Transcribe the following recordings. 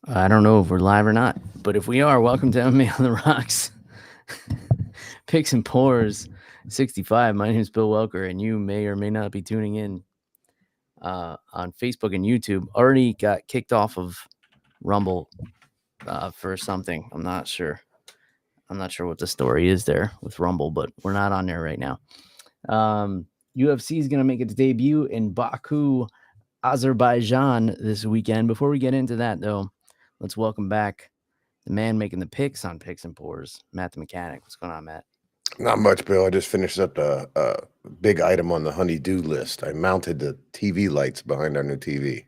I don't know if we're live or not, but if we are, welcome to MMA on the Rocks. Picks and Pours 65. My name is Bill Welker, and you may or may not be tuning in on Facebook and YouTube. Already got kicked off of Rumble for something. I'm not sure. I'm not sure what the story is there with Rumble, but we're not on there right now. UFC is going to make its debut in Baku, Azerbaijan this weekend. Before we get into that, though, let's welcome back the man making the picks on Picks and Pours, Matt the Mechanic. What's going on, Matt? Not much, Bill. I just finished up the big item on the honey-do list. I mounted the TV lights behind our new TV.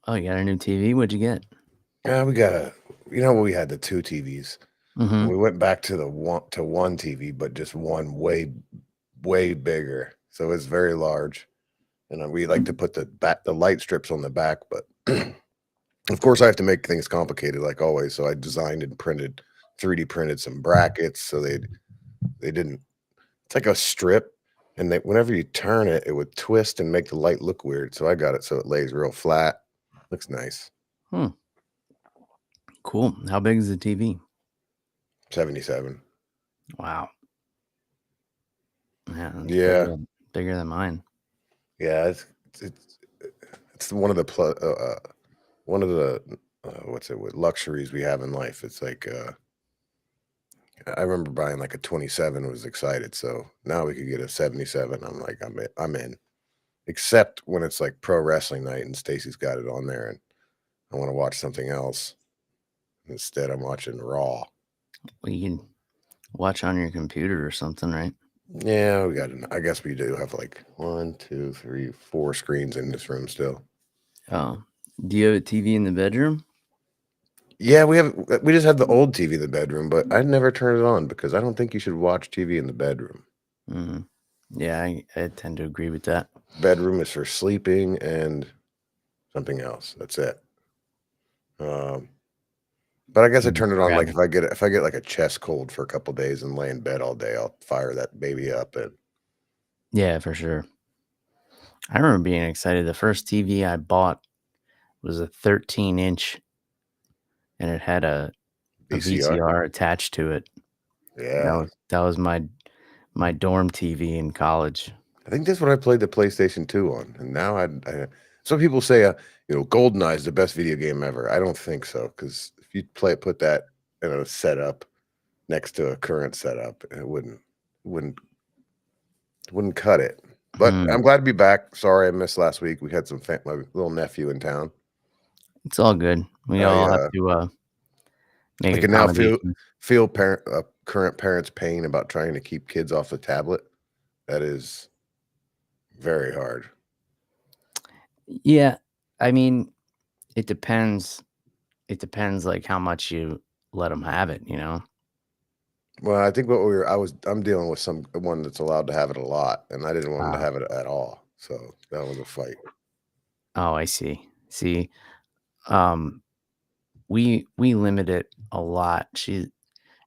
Oh, you got a new TV? What'd you get? Yeah, we had the two TVs. Mm-hmm. We went back to one TV, but just one way bigger. So it's very large, and we like to put the light strips on the back. But of course, I have to make things complicated, like always. So I designed and 3D printed some brackets, so they didn't. It's like a strip, and whenever you turn it, it would twist and make the light look weird. So I got it so it lays real flat. Looks nice. Cool. How big is the TV? 77. Wow. Yeah. Bigger than mine. Yeah, it's one of the luxuries we have in life. It's like I remember buying like a 27, was excited. So now we could get a 77. I'm like, I'm in. Except when it's like pro wrestling night and Stacy's got it on there and I want to watch something else. Instead, I'm watching Raw. Well, you can watch on your computer or something, right? Yeah, I guess we do have like 1, 2, 3, 4 screens in this room still. Oh, do you have a TV in the bedroom? Yeah, we just have the old TV in the bedroom, but I never turn it on because I don't think you should watch TV in the bedroom. Mm-hmm. Yeah, I tend to agree with that. Bedroom is for sleeping and something else. That's it. But I guess I turn it on like if I get like a chest cold for a couple of days and lay in bed all day, I'll fire that baby up. And yeah, for sure. I remember being excited. The first TV I bought was a 13-inch, and it had a VCR attached to it. Yeah, that was my dorm TV in college. I think that's what I played the PlayStation 2 on. And now some people say, GoldenEye is the best video game ever. I don't think so, because if you put that in a setup next to a current setup, it wouldn't cut it. But I'm glad to be back. Sorry I missed last week. We had my little nephew in town. It's all good. We all have to make I can now feel current parents' pain about trying to keep kids off the tablet. That is very hard. Yeah, I mean, it depends. It depends, like how much you let them have it. Well, I think I'm dealing with one that's allowed to have it a lot, and I didn't want him to have it at all. So that was a fight. Oh, I see. See, we limit it a lot.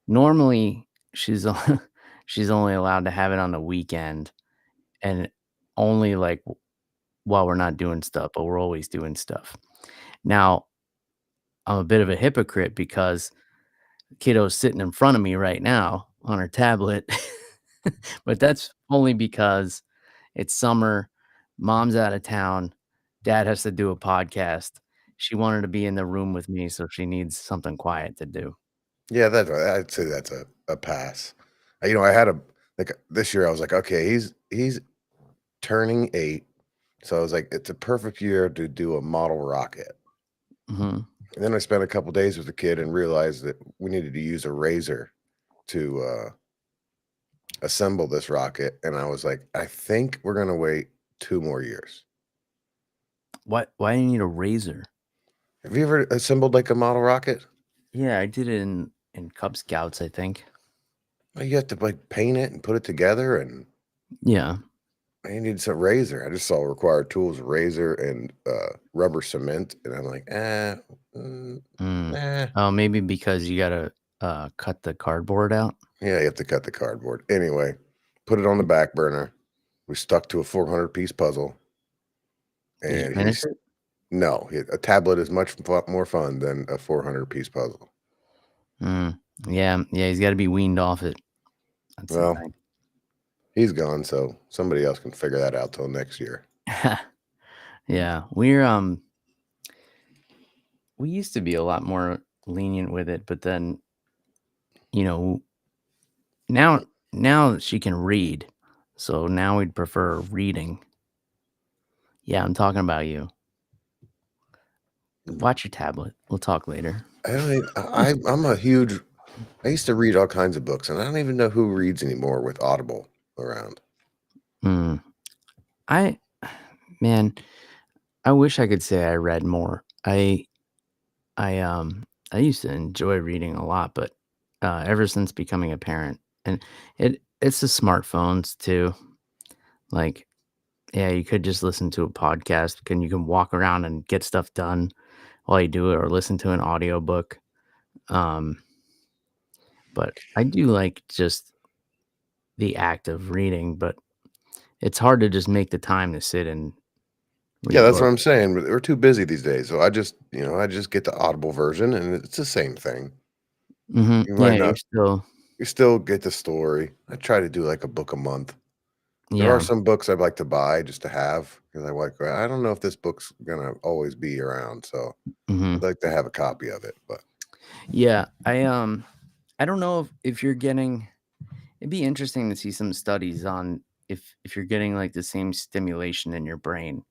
Normally she's only allowed to have it on the weekend, and only like while we're not doing stuff, but we're always doing stuff. Now, I'm a bit of a hypocrite because kiddo's sitting in front of me right now on her tablet, but that's only because it's summer, mom's out of town, dad has to do a podcast. She wanted to be in the room with me, so she needs something quiet to do. Yeah, that's right. I'd say that's a pass. I had this year. I was like, okay, he's turning 8, so I was like, it's a perfect year to do a model rocket. Mm-hmm. And then I spent a couple days with the kid and realized that we needed to use a razor to assemble this rocket. And I was like, I think we're gonna wait 2 more years. Why do you need a razor? Have you ever assembled like a model rocket? Yeah, I did it in Cub Scouts, I think. Well, you have to like paint it and put it together, and Yeah. I need some razor. I just saw required tools, razor and rubber cement, and I'm like, Oh, maybe because you gotta cut the cardboard out. Yeah, you have to cut the cardboard. Anyway, put it on the back burner. We stuck to a 400-piece puzzle. Did you finish it? No, a tablet is much more fun than a 400-piece puzzle. Yeah, he's got to be weaned off it. That's the Well, he's gone, so somebody else can figure that out till next year. thing. Yeah, we used to be a lot more lenient with it, but then now she can read, so now we'd prefer reading. Yeah, I'm talking about you. Watch your tablet. We'll talk later. I'm a huge. I used to read all kinds of books, and I don't even know who reads anymore with Audible around. Man, I wish I could say I read more. I used to enjoy reading a lot, but ever since becoming a parent, and it's the smartphones too. Like, yeah, you could just listen to a podcast, and you can walk around and get stuff done while you do it, or listen to an audiobook. But I do like just the act of reading, but it's hard to just make the time to sit and Yeah, read that's what books. I'm saying. We're too busy these days, so I just get the Audible version, and it's the same thing. You Yeah, might not. You still get the story. I try to do like a book a month. There are yeah, some books I'd like to buy just to have because I don't know if this book's gonna always be around, so hmm I'd like to have a copy of it. But yeah. I don't know if you're getting. It'd be interesting to see some studies on if you're getting like the same stimulation in your brain,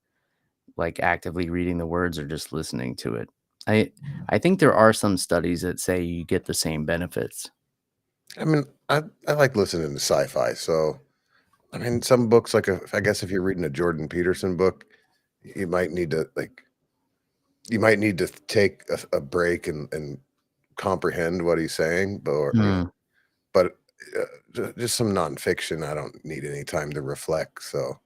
like actively reading the words or just listening to it. I think there are some studies that say you get the same benefits. I mean, I like listening to sci-fi, so I mean, some books I guess if you're reading a Jordan Peterson book, you might need to take a break and comprehend what he's saying, Hmm. but just some nonfiction, I don't need any time to reflect. So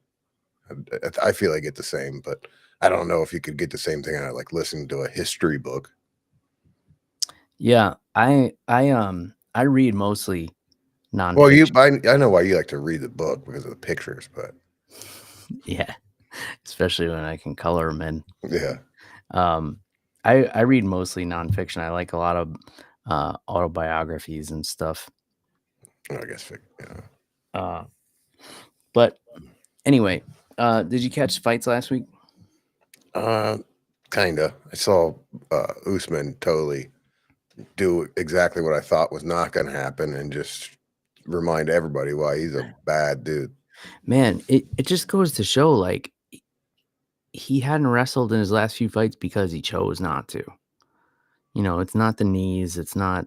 I feel I get the same, but I don't know if you could get the same thing out of like listening to a history book. Yeah, I read mostly Well, nonfiction. I know why you like to read the book because of the pictures, but Yeah, especially when I can color them in. yeah, Um, I read mostly nonfiction. I like a lot of autobiographies and stuff. I guess yeah. Uh, but anyway, did you catch fights last week? Uh, Kinda. I saw Usman totally do exactly what I thought was not going to happen, and just remind everybody why he's a bad dude. Man, it just goes to show like he hadn't wrestled in his last few fights because he chose not to. It's not the knees, it's not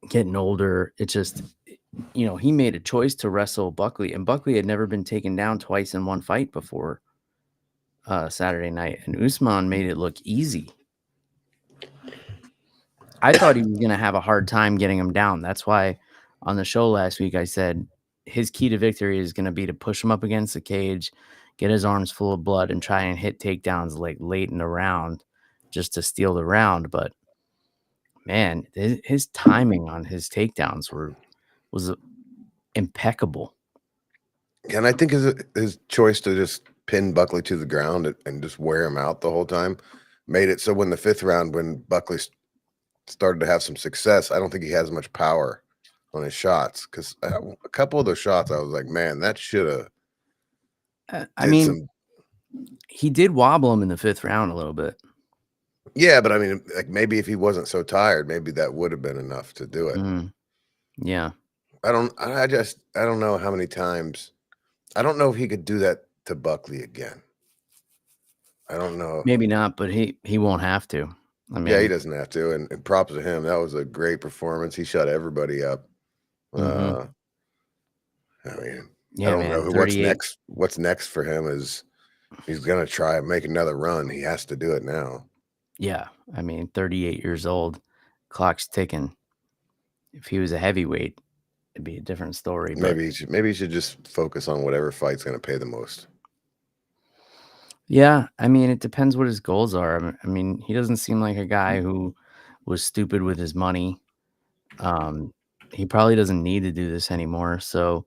getting older. It's just he made a choice to wrestle Buckley, and Buckley had never been taken down twice in one fight before Saturday night, and Usman made it look easy. I thought he was going to have a hard time getting him down. That's why on the show last week I said his key to victory is going to be to push him up against the cage, get his arms full of blood, and try and hit takedowns like late in the round just to steal the round. But man, his timing on his takedowns was impeccable. And I think his choice to just pin Buckley to the ground and just wear him out the whole time made it so when the fifth round, when Buckley started to have some success, I don't think he has much power on his shots, because a couple of those shots, I was like, man, that should have I did mean, some. he did wobble him in the fifth round a little bit. Yeah, but I mean, like maybe if he wasn't so tired, maybe that would have been enough to do it. Yeah, I don't know how many times. I don't know if he could do that to Buckley again. I don't know. maybe not, but he won't have to. I Yeah, he mean, doesn't have to, and props to him. That was a great performance. He shut everybody up. hmm Uh, I mean, I yeah, don't know man, what's 38. next. What's next for him is he's gonna try and make another run. He has to do it now. Yeah, I mean, 38 years old, clock's ticking. If he was a heavyweight, it'd be a different story. But Maybe he should just focus on whatever fight's gonna pay the most. yeah, I mean, it depends what his goals are. I mean, he doesn't seem like a guy who was stupid with his money. Um, he probably doesn't need to do this anymore. So,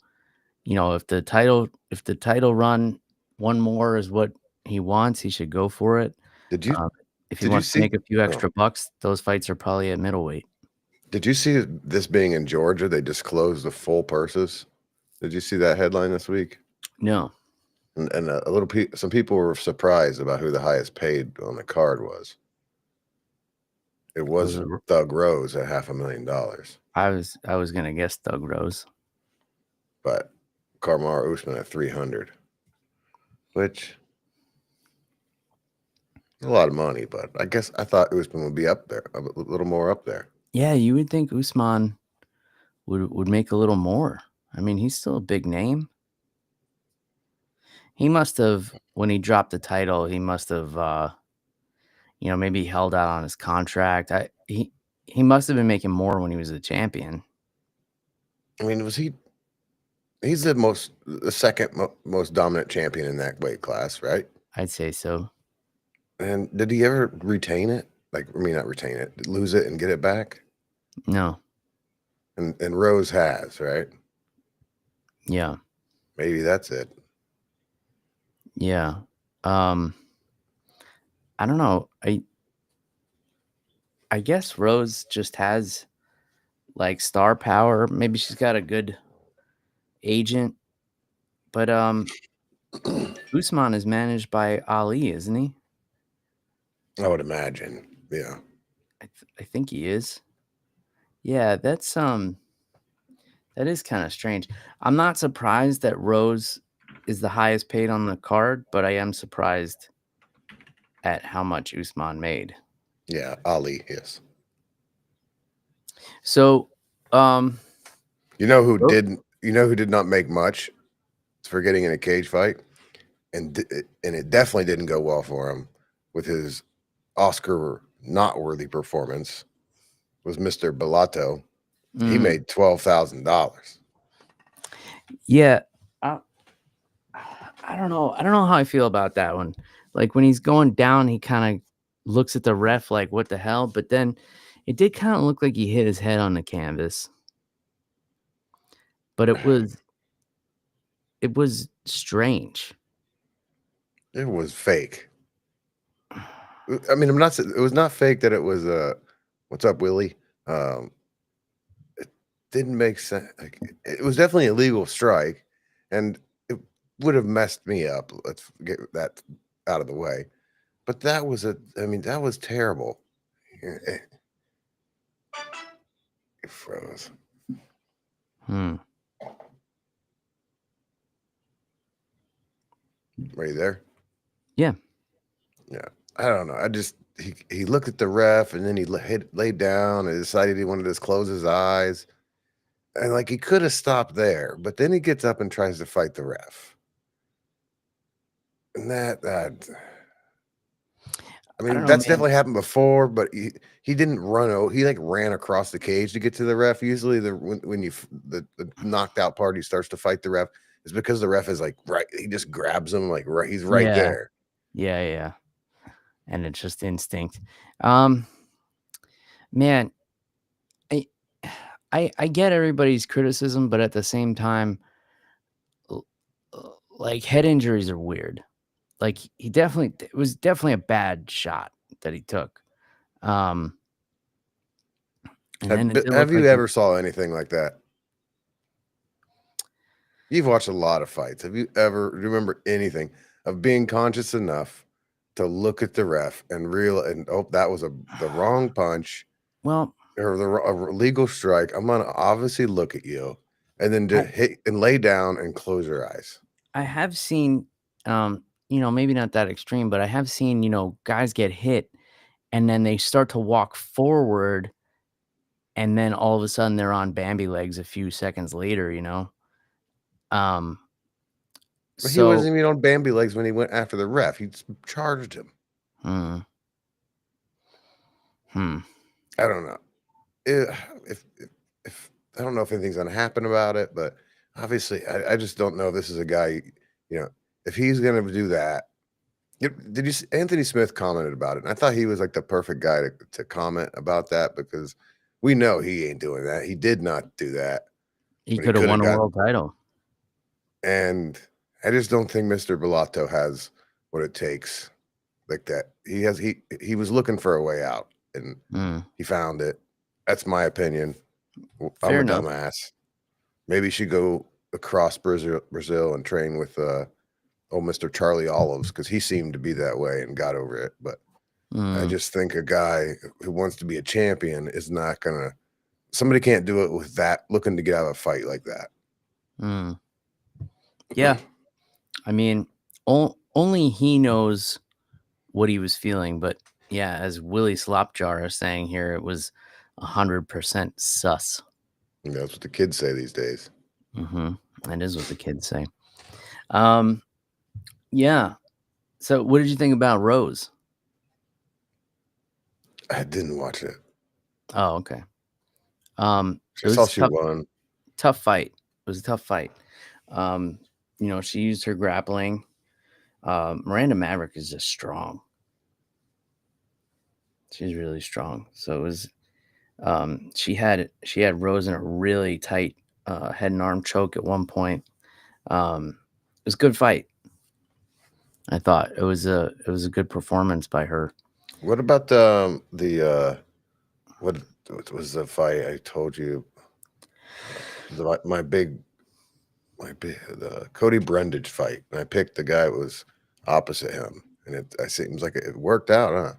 if the title run one more is what he wants, he should go for it. Did you If he did you wants to see? make a few Oh, extra bucks, those fights are probably at middleweight. did you see this being in Georgia? They disclosed the full purses. Did you see that headline this week? No. And some people were surprised about who the highest paid on the card was. It was Thug Rose at $500,000. I was gonna guess Thug Rose, but Kamaru Usman at 300, which a lot of money. But I guess I thought Usman would be up there, a little more up there. Yeah, you would think Usman would make a little more. I mean, he's still a big name. He must have, when he dropped the title, he must have, maybe held out on his contract. He must have been making more when he was a champion. I mean, was he? He's the second most dominant champion in that weight class, right? I'd say so. And did he ever retain it? Like, I mean, not retain it, lose it and get it back? No. And Rose has, right? Yeah. Maybe that's it. Yeah. I don't know. I guess Rose just has like star power. Maybe she's got a good agent. But Usman is managed by Ali, isn't he? I would imagine. Yeah. I think he is. Yeah, that is kind of strange. I'm not surprised that Rose is the highest paid on the card, but I am surprised at how much Usman made. Yeah, Ali, yes. So, you know who did not make much for getting in a cage fight, and it definitely didn't go well for him with his Oscar not worthy performance, was Mr. Bellato. He made $12,000. Yeah, I don't know. I don't know how I feel about that one. Like when he's going down, he kind of looks at the ref like, "What the hell?" But then it did kind of look like he hit his head on the canvas. But it was strange. It was fake. I mean, it was not fake that it was what's up, Willie? It didn't make sense. Like, it was definitely a legal strike, and it would have messed me up. Let's get that out of the way. But that was that was terrible. It froze. Are you there? Yeah. Yeah. I don't know. He looked at the ref and then he laid down and decided he wanted to close his eyes. And like he could have stopped there, but then he gets up and tries to fight the ref. And I mean, that's definitely happened before, but he didn't run. He like ran across the cage to get to the ref. Usually, when the knocked out party starts to fight the ref, is because the ref is like right. He just grabs him like right. He's right there. Yeah. And it's just instinct. Man, I get everybody's criticism, but at the same time, like head injuries are weird. Like it was definitely a bad shot that he took. Have you ever saw anything like that? You've watched a lot of fights. Have you ever remember anything of being conscious enough to look at the ref and that was the wrong punch? Well, or a legal strike. I'm gonna obviously look at you and then hit and lay down and close your eyes. I have seen, maybe not that extreme, but I have seen, guys get hit and then they start to walk forward and then all of a sudden they're on Bambi legs a few seconds later, But he wasn't even on Bambi legs when he went after the ref. He charged him. I don't know. If I don't know if anything's gonna happen about it, but obviously I just don't know if this is a guy, if he's gonna do that. Did you see Anthony Smith commented about it? And I thought he was like the perfect guy to comment about that because we know he ain't doing that. He did not do that. He could have won a world title. And I just don't think Mr. Bellato has what it takes. Like that, he was looking for a way out, and he found it. That's my opinion. Fair I'm a enough. dumbass. Maybe she go across Brazil and train with Mr. Charlie Olives, because he seemed to be that way and got over it. But I just think a guy who wants to be a champion is not gonna. Somebody can't do it with that, looking to get out of a fight like that. Yeah, I mean, only he knows what he was feeling. But yeah, as Willie Slopjar is saying here, it was 100% sus. And that's what the kids say these days. That is what the kids say. Yeah. So, what did you think about Rose? I didn't watch it. Oh, okay. I It saw was she won. tough fight. It was a tough fight. She used her grappling. Miranda Maverick is just strong. She's really strong. So it was. She had Rose in a really tight head and arm choke at one point. It was a good fight. I thought it was a good performance by her. What about what was the fight I told you? The Cody Brundage fight. And I picked the guy that was opposite him, and it seems like it worked out, huh?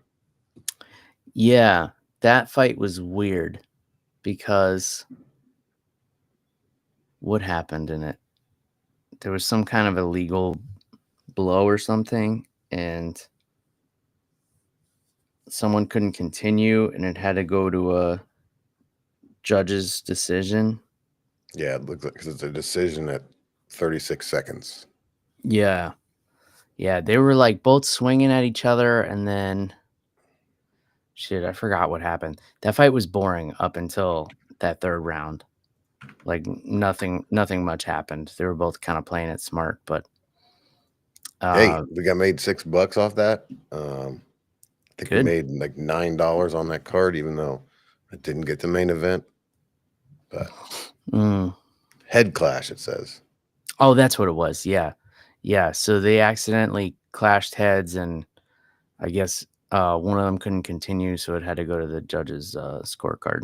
Yeah, that fight was weird because what happened in it? There was some kind of illegal blow or something, and someone couldn't continue, and it had to go to a judge's decision. Yeah, it looks like, because it's a decision at 36 seconds. Yeah, they were like both swinging at each other, and then shit, I forgot what happened. That fight was boring up until that third round. Like nothing much happened. They were both kind of playing it smart, but Hey, we got made $6 off that. I think we made like $9 on that card, even though I didn't get the main event. But head clash, it says. Oh, that's what it was. Yeah. So they accidentally clashed heads, and I guess one of them couldn't continue, so it had to go to the judge's scorecard.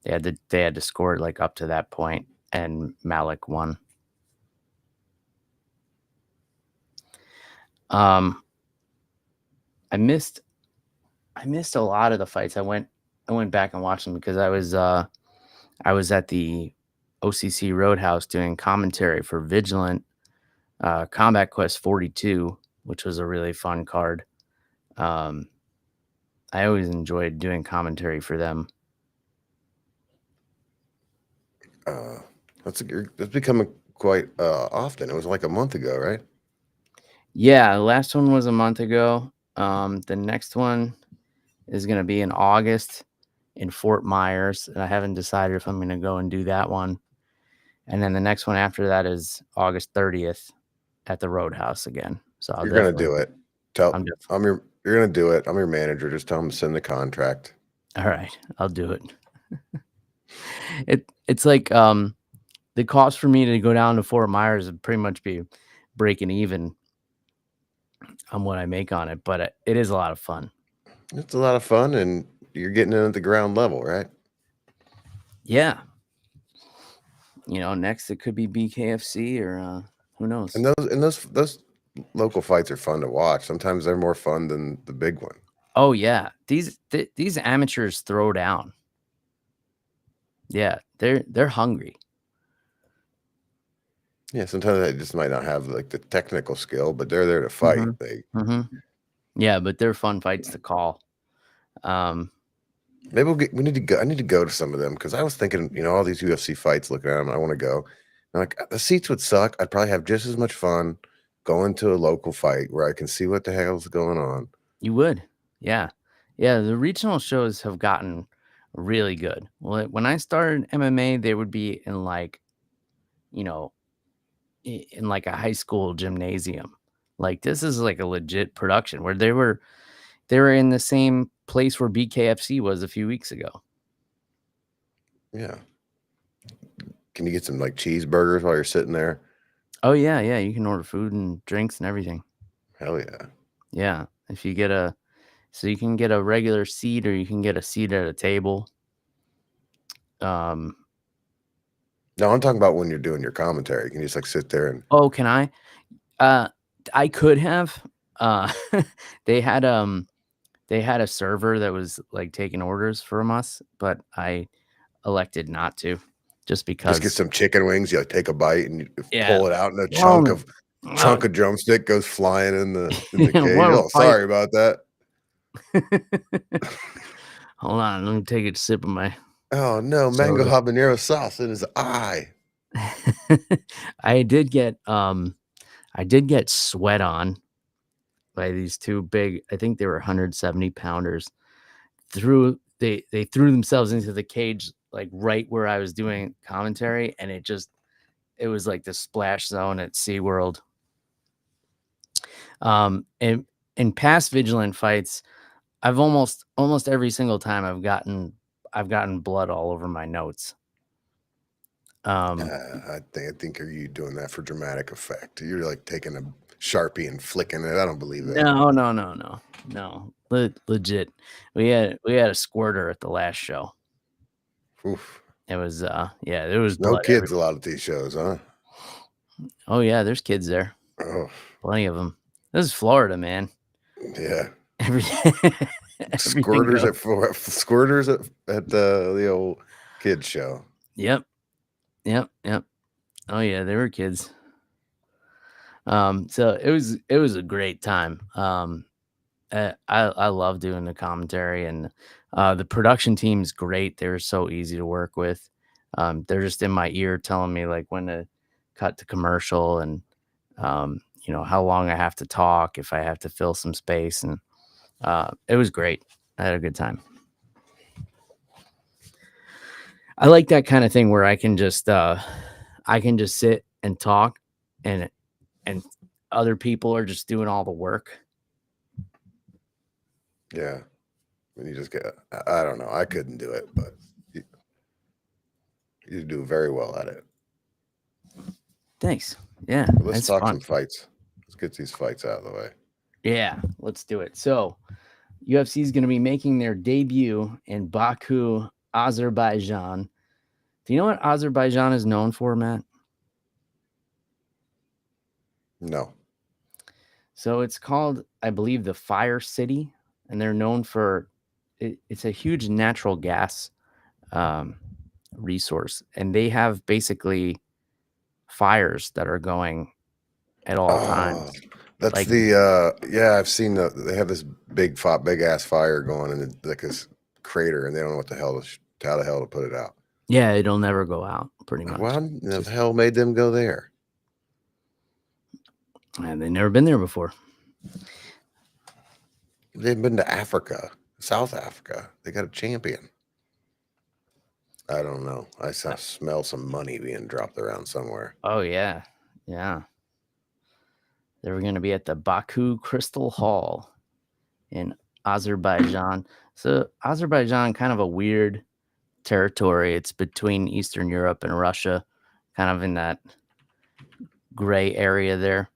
They had to score it like up to that point, and Malik won. I missed a lot of the fights. I went back and watched them because I was at the OCC Roadhouse doing commentary for Vigilant Combat Quest 42, which was a really fun card. I always enjoyed doing commentary for them. That's becoming quite often. It was like a month ago, right? Yeah, the last one was a month ago. The next one is going to be in August in Fort Myers, and I haven't decided if I'm going to go and do that one. And then the next one after that is August 30th at the Roadhouse again. So you're going to do it. You're going to do it. I'm your manager. Just tell him to send the contract. All right, I'll do it. It's like the cost for me to go down to Fort Myers would pretty much be breaking even on what I make on it, but it is a lot of fun. It's a lot of fun, and you're getting in at the ground level, right? Yeah. Next it could be BKFC or who knows. And those local fights are fun to watch. Sometimes they're more fun than the big one. Oh yeah, these amateurs throw down. Yeah, they're hungry. Yeah, sometimes they just might not have like the technical skill, but they're there to fight. Yeah, but they're fun fights to call. Maybe we need to go. I need to go to some of them because I was thinking, all these UFC fights. Looking at them, I want to go. And like the seats would suck. I'd probably have just as much fun going to a local fight where I can see what the hell's going on. You would, yeah. The regional shows have gotten really good. Well, when I started MMA, they would be in like, in like a high school gymnasium. Like this is like a legit production where they were in the same place where BKFC was a few weeks ago. Yeah. Can you get some like cheeseburgers while you're sitting there? Oh yeah. You can order food and drinks and everything. Hell yeah. Yeah. If you get so you can get a regular seat or you can get a seat at a table. No, I'm talking about when you're doing your commentary. Can you just like sit there and Oh, can I? I could have. Uh, they had a server that was like taking orders from us, but I elected not to, just just get because. some chicken wings? You like take a bite and you Yeah. pull it out, and a Well, chunk of drumstick goes flying in the cage. What a Oh, sorry about that. Hold on, let me take a sip of my Oh no, mango soda. habanero sauce in his eye. I did get sweat on by these two big, I think they were 170 pounders. They threw themselves into the cage like right where I was doing commentary, and it was like the splash zone at SeaWorld. And in past vigilant fights, I've almost every single time I've gotten blood all over my notes. I think are you doing that for dramatic effect? You're like taking a Sharpie and flicking it. I don't believe that. No. Legit. We had a squirter at the last show. Oof. It was there was No blood kids everywhere. a lot of these shows, huh? Oh yeah, there's kids there. Oh, Plenty of them. This is Florida, man. yeah. Everything Squirters goes. squirters at the old kids show. Yep. Oh yeah, they were kids. So it was a great time. I love doing the commentary, and the production team's great. They're so easy to work with. They're just in my ear telling me like when to cut to commercial and how long I have to talk, if I have to fill some space, and it was great. I had a good time. I like that kind of thing where I can just sit and talk, and other people are just doing all the work. Yeah. When you just get, I don't know. I couldn't do it, but you do very well at it. Thanks. Yeah, But let's talk fun. some fights. Let's get these fights out of the way. Yeah, let's do it. So, UFC is going to be making their debut in Baku, Azerbaijan. Do you know what Azerbaijan is known for, Matt? No. So it's called, I believe, the Fire City, and they're known for it's a huge natural gas resource, and they have basically fires that are going at all times. That's Like, I've seen they have this big ass fire going in like this crater, and they don't know how the hell to put it out. Yeah, it'll never go out, pretty much. Well, the hell made them go there? And they've never been there before. They've been to Africa, South Africa. They got a champion. I don't know. I smell some money being dropped around somewhere. Oh yeah. They were going to be at the Baku Crystal Hall in Azerbaijan. So Azerbaijan, kind of a weird territory. It's between Eastern Europe and Russia, kind of in that gray area there,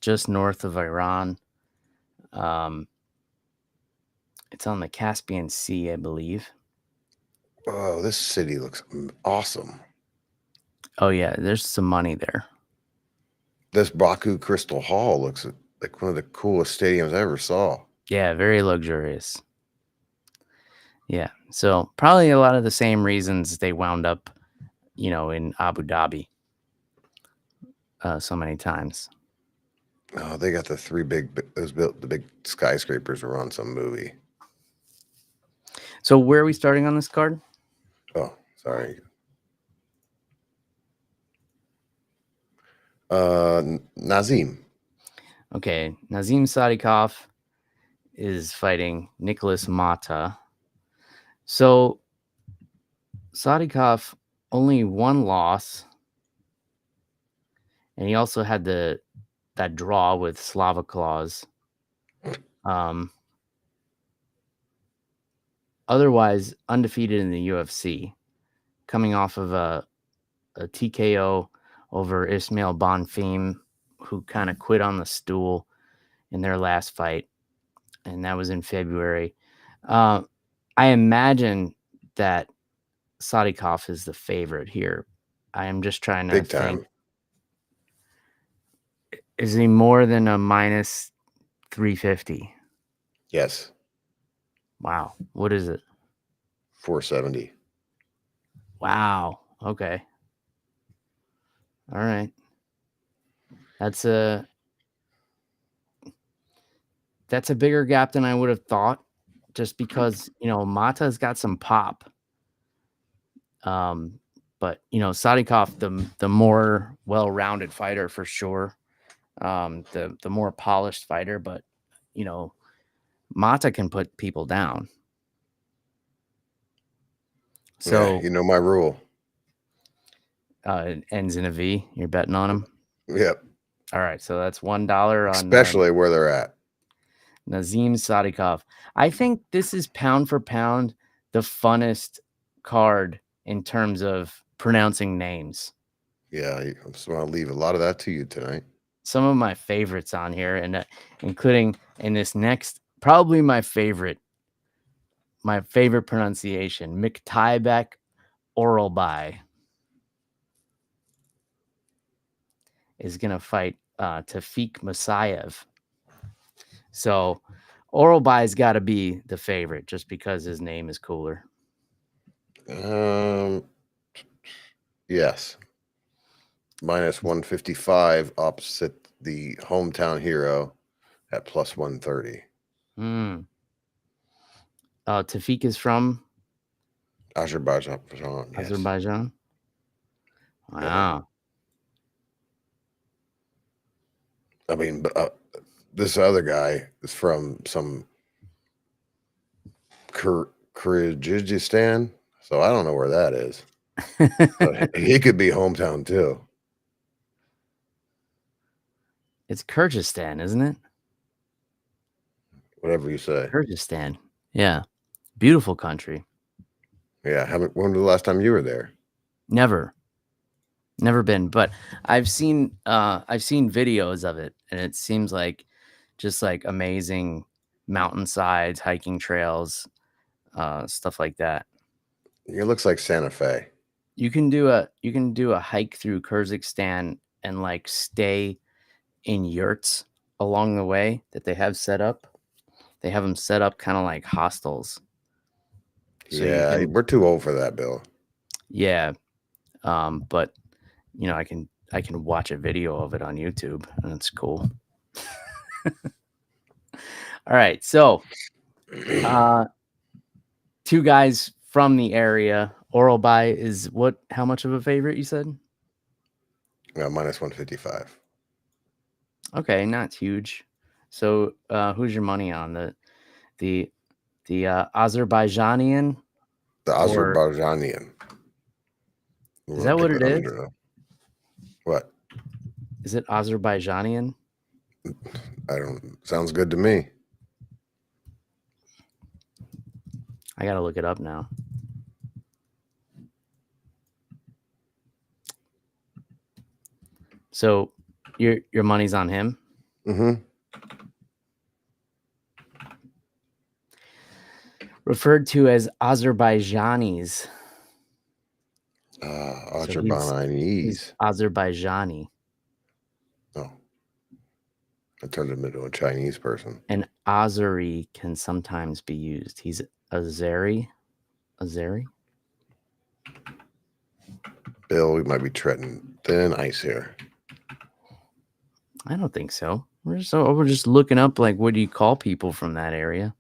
just north of Iran. It's on the Caspian Sea, I believe. Oh, this city looks awesome. Oh yeah, there's some money there. This Baku Crystal Hall looks like one of the coolest stadiums I ever saw. Yeah, very luxurious. Yeah, so probably a lot of the same reasons they wound up, in Abu Dhabi so many times. Oh, they got the big skyscrapers were on some movie. So where are we starting on this card? Oh, sorry. Nazim. Okay, Nazim Sadykhov is fighting Nikolas Motta. So Sadykhov only one loss, and he also had that draw with Slaviklaus. Otherwise undefeated in the UFC, coming off of a TKO over Ismail Bonfim, who kind of quit on the stool in their last fight, and that was in February. I imagine that Sadykhov is the favorite here. I am just trying to Big think. time. Is he more than a minus 350? Yes. Wow. What is it? 470. Wow. Okay. All right. That's a bigger gap than I would have thought, just because, Motta's got some pop. But Sadykhov, the more well-rounded fighter for sure. The more polished fighter, but Motta can put people down. So Yeah, you know my rule. it ends in a V. You're betting on him. Yep. All right, so that's $1 on Especially where they're at. Nazim Sadykhov. I think this is pound for pound the funnest card in terms of pronouncing names. Yeah, I just want to leave a lot of that to you tonight. Some of my favorites on here, and including in this next, probably my favorite pronunciation, Myktybek Orolbai is going to fight Tofiq Musayev. So Orolbai's got to be the favorite just because his name is cooler. Yes. Minus 155 opposite the hometown hero at plus 130. Tofiq is from Azerbaijan. Yes. Azerbaijan. Wow. I mean, this other guy is from some Kyrgyzstan, so I don't know where that is. But he could be hometown too. It's Kyrgyzstan, isn't it? Whatever you say. Kyrgyzstan. Yeah. Beautiful country. Yeah. When was the last time you were there? Never been, but I've seen videos of it, and it seems like just like amazing mountainsides, hiking trails, stuff like that. It looks like Santa Fe. You can do a hike through Kyrgyzstan and like stay in yurts along the way that they have set up. They have them set up kind of like hostels. So yeah, we're too old for that, Bill. Yeah. But I can watch a video of it on YouTube, and it's cool. All right. So, two guys from the area. Orolbai is how much of a favorite you said? Minus 155. Okay. Not huge. So, who's your money on the Azerbaijanian? The Azerbaijanian. Is that what it is? What? Is it Azerbaijanian? Sounds good to me. I gotta look it up now. So your money's on him? Mm-hmm. Referred to as Azerbaijanis. Azerbaijanis. He's Azerbaijani. Oh. I turned him into a Chinese person. And Azeri can sometimes be used. He's Azeri. Bill, we might be treading thin ice here. I don't think so. We're just looking up, like, what do you call people from that area?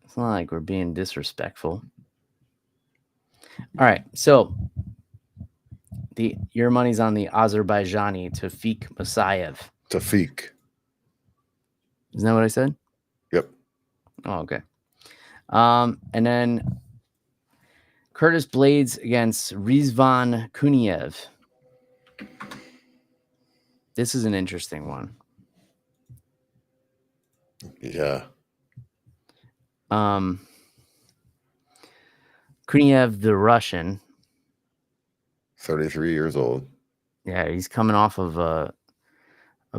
It's not like we're being disrespectful. All right, so your money's on the Azerbaijani Tofiq Musayev. Tofiq. Isn't that what I said? Yep. Oh, okay. And then Curtis Blaydes against Rizvan Kuniev. This is an interesting one. Yeah. Kuniev, the Russian. 33 years old. Yeah, he's coming off of a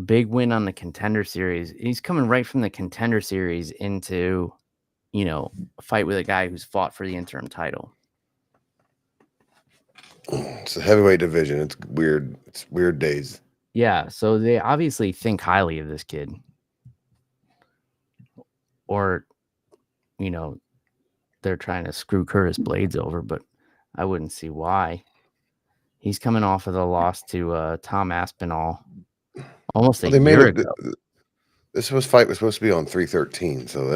big win on the Contender Series. He's coming right from the Contender Series into, a fight with a guy who's fought for the interim title. It's a heavyweight division. It's weird. It's weird days. Yeah, so they obviously think highly of this kid. Or, they're trying to screw Curtis Blaydes over, but I wouldn't see why. He's coming off of the loss to Tom Aspinall almost a year ago. This fight was supposed to be on 3/13, so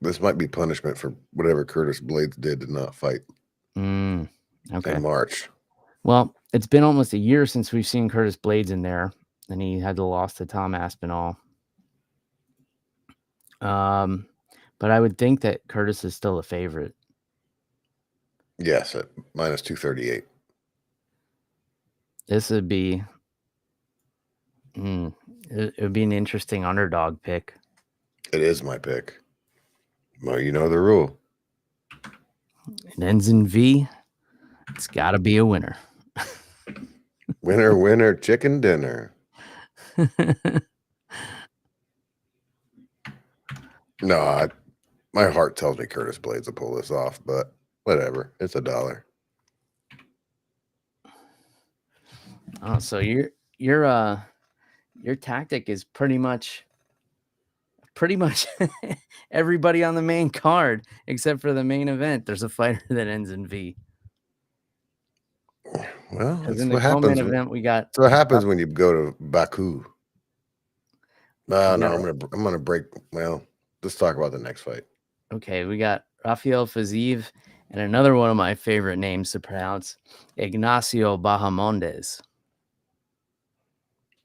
this might be punishment for whatever Curtis Blaydes did to not fight Okay. in March. Well, it's been almost a year since we've seen Curtis Blaydes in there, and he had the loss to Tom Aspinall. But I would think that Curtis is still a favorite. Yes, at minus 238. This would be it would be an interesting underdog pick. It is my pick. Well, you know the rule. It ends in V. It's got to be a winner. Winner, winner, chicken dinner. No, my heart tells me Curtis Blaydes will pull this off, but whatever. It's $1. Oh, so your tactic is pretty much everybody on the main card except for the main event. There's a fighter that ends in V. Well, that's in what the happens. Event, we got. That's what happens when you go to Baku. No, I'm gonna break. Well, let's talk about the next fight. Okay, we got Rafael Fiziev and another one of my favorite names to pronounce, Ignacio Bahamondes.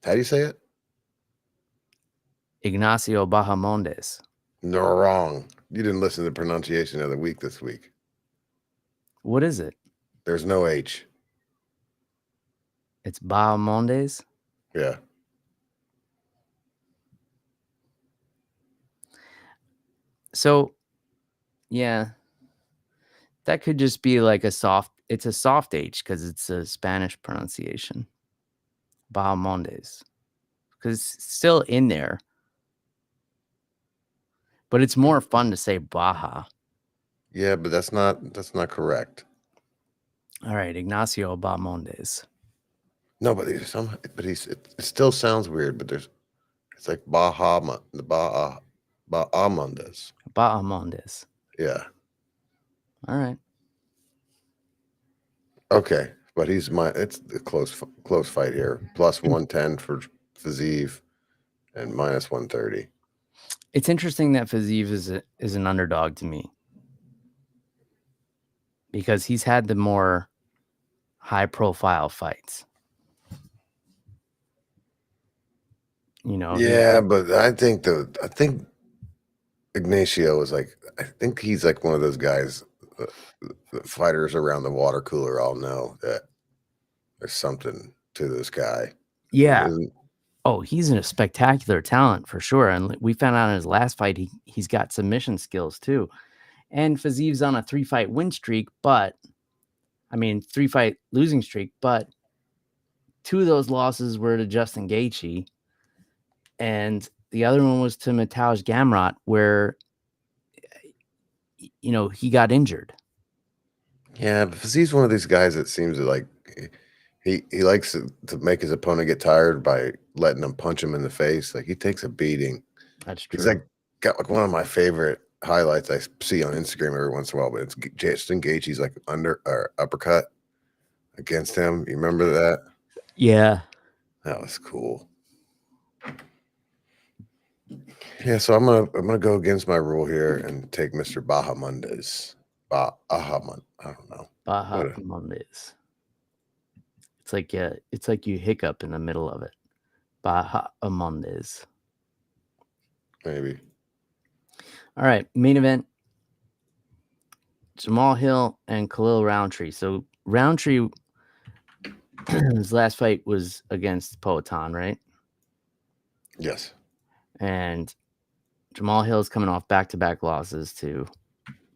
How do you say it? Ignacio Bahamondes. No, wrong. You didn't listen to the pronunciation of the week this week. What is it? There's no H. It's Bahamondes? Yeah. So, yeah, that could just be like it's a soft H because it's a Spanish pronunciation. Bahamondes. Because it's still in there. But it's more fun to say Baja. Yeah, but that's not correct. All right, Ignacio Bahamondes. No, but it still sounds weird, but it's like Bahamondes. Bahamondes. Yeah. All right. Okay, but it's a close fight here. Plus 110 for Fiziev and minus 130. It's interesting that Fiziev is an underdog to me because he's had the more high-profile fights. Yeah, but I think Ignacio is I think he's like one of those guys. The fighters around the water cooler all know that there's something to this guy. Yeah. Oh, he's a spectacular talent for sure. And we found out in his last fight, he's got submission skills too. And Fiziev's on a 3-fight win streak, 3-fight losing streak, but 2 of those losses were to Justin Gaethje. And the other one was to Mateusz Gamrot, where, he got injured. Yeah, but he's one of these guys that seems to he likes to make his opponent get tired by letting him punch him in the face. Like, he takes a beating. That's true. He's got one of my favorite highlights I see on Instagram every once in a while, but it's Justin Gaethje's under or uppercut against him. You remember that? Yeah. That was cool. Yeah, so I'm gonna go against my rule here and take Mr. Bahamondes. I don't know. Bahamondes. It's like you hiccup in the middle of it. Bahamondes. Maybe. All right, main event. Jamahal Hill and Khalil Rountree. So Rountree, his last fight was against Poatan, right? Yes. And Jamahal Hill's coming off back-to-back losses to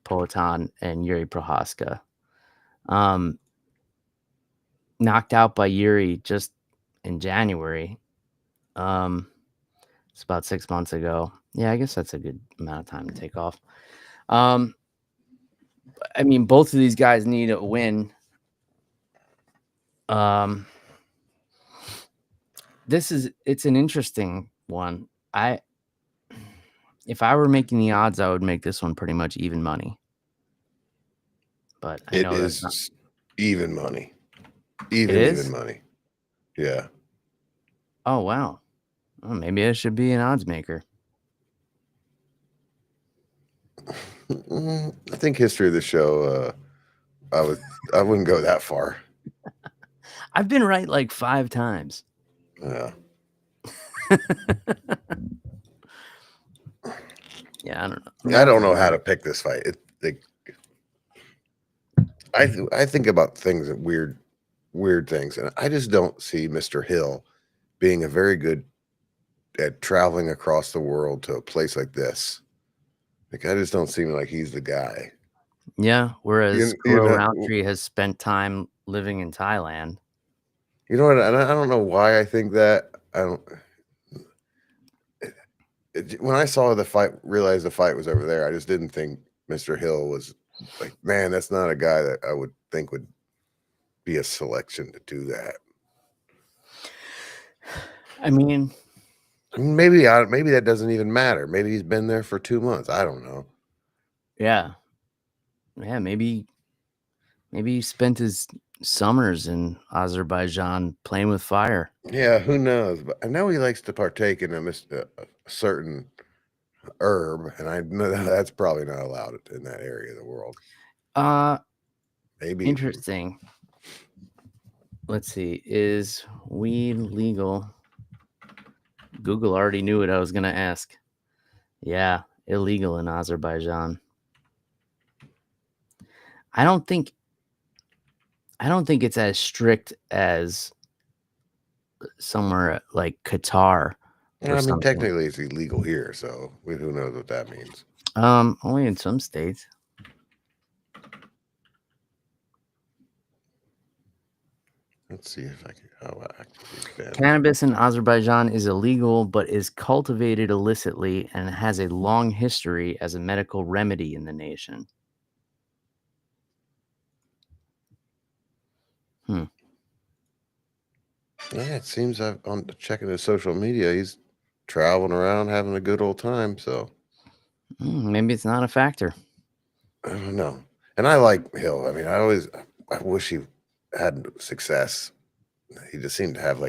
Poatan and Yuri Prohaska. knocked out by Yuri just in January. It's about 6 months ago. Yeah, I guess that's a good amount of time to take off. I mean, both of these guys need a win. It's an interesting one. If I were making the odds, I would make this one pretty much even money. But I know that's not even money. It is? Even money. Yeah. Oh wow. Well, maybe I should be an odds maker. I think history of the show, I wouldn't go that far. I've been right like 5 times. Yeah. Yeah, I don't know. I don't know how to pick this fight. I think about things and weird things, and I just don't see Mr. Hill being a very good at traveling across the world to a place like this. Like, I just don't seem like he's the guy. Yeah, whereas Rountree has spent time living in Thailand. You know what? I don't know why I think that. When I saw the fight, realized the fight was over there, I just didn't think Mr. Hill was like, man, that's not a guy that I would think would be a selection to do that. I mean, maybe that doesn't even matter. Maybe he's been there for 2 months. I don't know. Yeah. Yeah, maybe he spent his summers in Azerbaijan playing with fire. Yeah, who knows? But I know he likes to partake in a certain herb, and I know that's probably not allowed in that area of the world. Maybe. Interesting. Let's see. Is weed legal? Google already knew what I was going to ask. Yeah, illegal in Azerbaijan. I don't think it's as strict as somewhere like Qatar. I mean, technically it's illegal here, so who knows what that means. Only in some states. Let's see if I can. How active Cannabis in Azerbaijan is illegal, but is cultivated illicitly and has a long history as a medical remedy in the nation. Yeah, it seems on checking his social media, he's traveling around having a good old time. So maybe it's not a factor. I don't know. And I like Hill. I mean, I wish he had success. He just seemed to have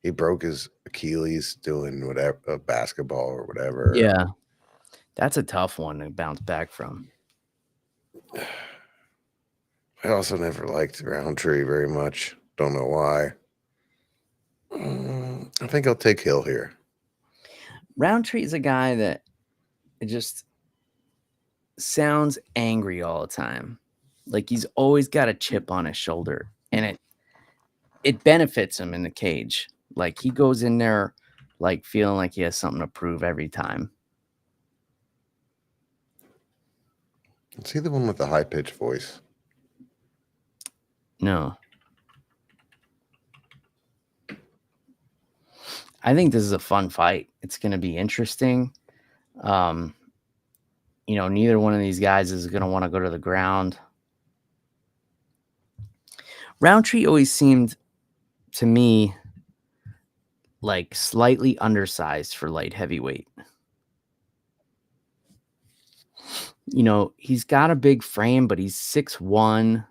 he broke his Achilles doing whatever, basketball or whatever. Yeah, that's a tough one to bounce back from. I also never liked Rountree very much. Don't know why. I think I'll take Hill here. Rountree is a guy that just sounds angry all the time. Like he's always got a chip on his shoulder, and it benefits him in the cage. Like he goes in there like feeling like he has something to prove every time. Is he the one with the high-pitched voice? No. I think this is a fun fight. It's going to be interesting. Neither one of these guys is going to want to go to the ground. Rountree always seemed to me like slightly undersized for light heavyweight. He's got a big frame, but he's 6'1".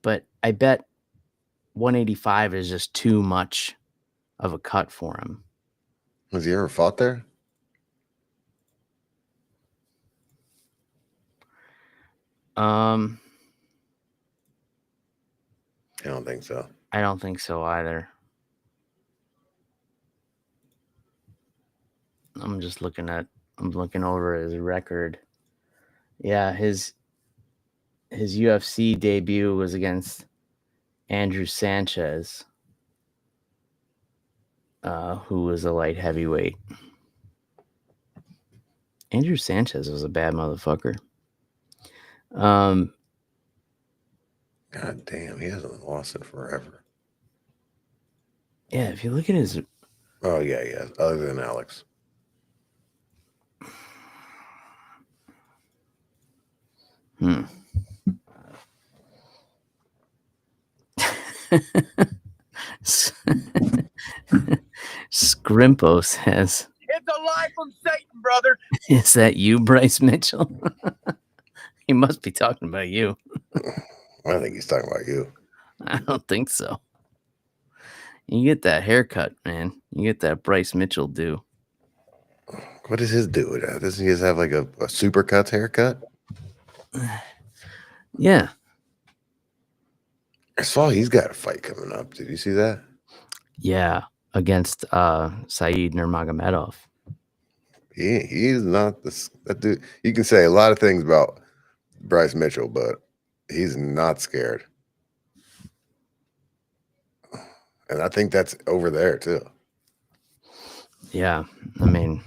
But I bet 185 is just too much of a cut for him. Has he ever fought there? I don't think so. I don't think so either. I'm looking over his record. Yeah, his UFC debut was against Andrew Sanchez, who was a light heavyweight. Andrew Sanchez was a bad motherfucker. God damn, he hasn't lost it forever. Yeah, if you look at his. Oh, yeah, other than Alex. Scrimpo says, "It's a lie from Satan, brother." Is that you, Bryce Mitchell? He must be talking about you. I think he's talking about you. I don't think so. You get that haircut, man. You get that Bryce Mitchell do. What does his do? Doesn't he just have like a Supercuts haircut? Yeah. I saw he's got a fight coming up. Did you see that? Yeah, against Saeed Nurmagomedov. He's not that dude. You can say a lot of things about Bryce Mitchell, but he's not scared. And I think that's over there too. Yeah, I mean,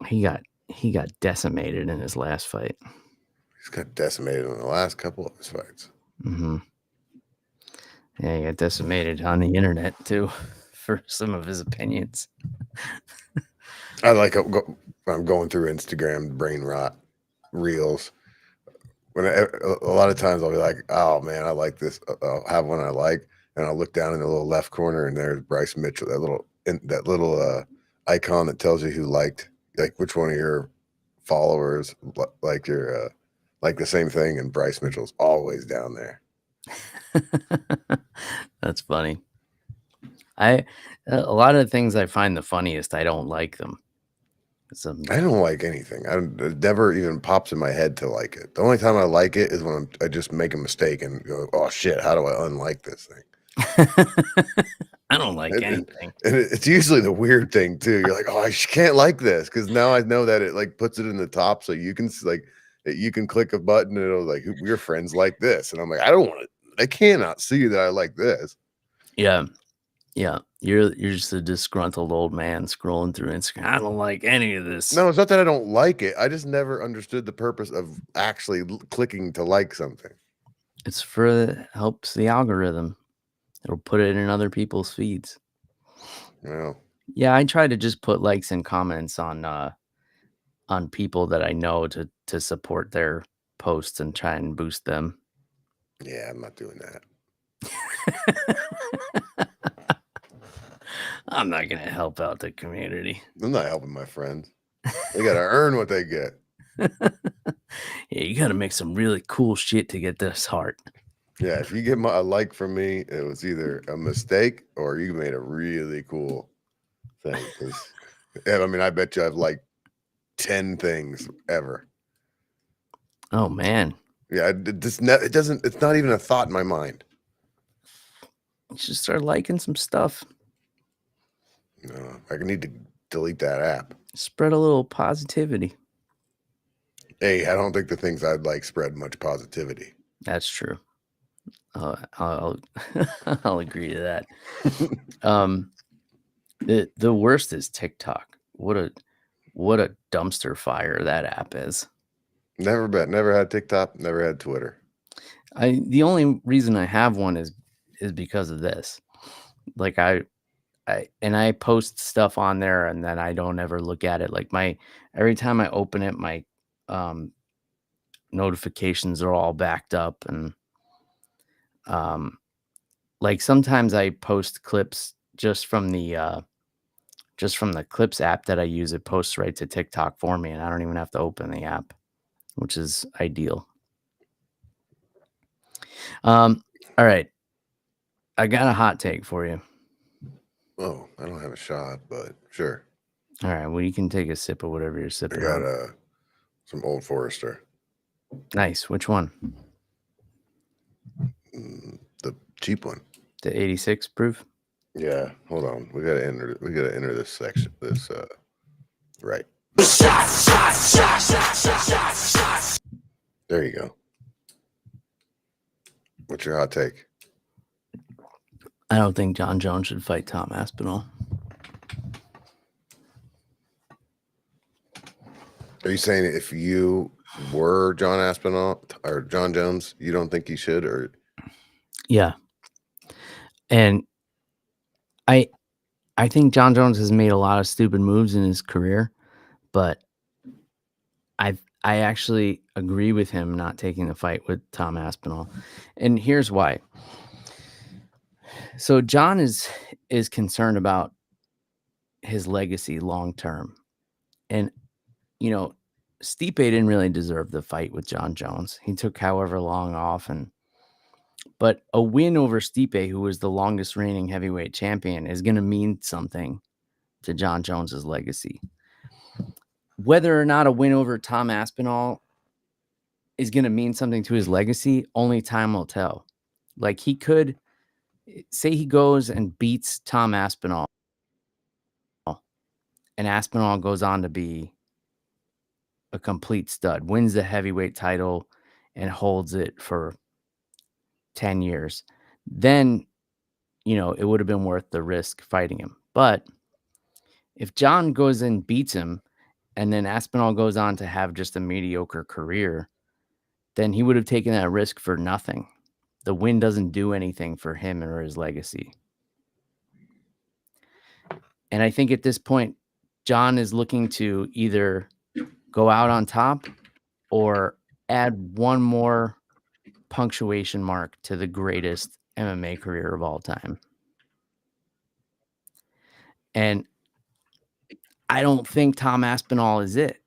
he got decimated in his last fight. He's got decimated in the last couple of his fights. Mm-hmm. Yeah, he got decimated on the internet too for some of his opinions. I like I'm going through Instagram brain rot reels. When a lot of times I'll be like, oh man, I like this. I'll have one I like, and I'll look down in the little left corner, and there's Bryce Mitchell, that little icon that tells you who liked, like which one of your followers like your like the same thing, and Bryce Mitchell's always down there. That's funny. A lot of the things I find the funniest, I don't like them. I don't like anything. It never even pops in my head to like it. The only time I like it is when I just make a mistake and go, oh shit, how do I unlike this thing? I don't like anything. And it's usually the weird thing too. You're like, oh, I can't like this because now I know that it like puts it in the top, so you can you can click a button and it'll like we're friends like this, and I'm like, I don't want it. I cannot see that I like this. Yeah. You're just a disgruntled old man scrolling through Instagram. I don't like any of this. No, it's not that I don't like it. I just never understood the purpose of actually clicking to like something. It's helps the algorithm. It'll put it in other people's feeds. Yeah, I try to just put likes and comments on people that I know to support their posts and try and boost them. Yeah, I'm not doing that. I'm not going to help out the community. I'm not helping my friends. They got to earn what they get. Yeah, you got to make some really cool shit to get this heart. Yeah, if you get a like from me, it was either a mistake or you made a really cool thing. And I mean, I bet you I've liked 10 things ever. Oh man. Yeah, it's not even a thought in my mind. You should start liking some stuff. No, I need to delete that app. Spread a little positivity. Hey, I don't think the things I'd like spread much positivity. That's true. I'll agree to that. The worst is TikTok. What a dumpster fire that app is. Never had TikTok, never had Twitter. The only reason I have one is because of this. Like I post stuff on there and then I don't ever look at it. Like every time I open it, my notifications are all backed up, and like sometimes I post clips just from the clips app that I use. It posts right to TikTok for me, and I don't even have to open the app, which is ideal. All right, I got a hot take for you. Oh, I don't have a shot, but sure. All right, well, you can take a sip of whatever you're sipping. I got some Old Forester. Nice. Which one? The cheap one. The 86 proof. Yeah. Hold on. We gotta enter this section. This right. There you go. What's your hot take? I don't think John Jones should fight Tom Aspinall. Are you saying if you were John Aspinall or John Jones, you don't think he should? Or Yeah. And I think John Jones has made a lot of stupid moves in his career, but I actually agree with him not taking the fight with Tom Aspinall. And here's why. So John is concerned about his legacy long term. And Stipe didn't really deserve the fight with John Jones. He took however long off, but a win over Stipe, who was the longest reigning heavyweight champion, is going to mean something to John Jones's legacy. Whether or not a win over Tom Aspinall is going to mean something to his legacy, only time will tell. Like, he could say he goes and beats Tom Aspinall, and Aspinall goes on to be a complete stud, wins the heavyweight title and holds it for 10 years. Then, it would have been worth the risk fighting him. But if John goes and beats him, and then Aspinall goes on to have just a mediocre career, then he would have taken that risk for nothing. The win doesn't do anything for him or his legacy. And I think at this point, John is looking to either go out on top or add one more punctuation mark to the greatest MMA career of all time. And I don't think Tom Aspinall is it.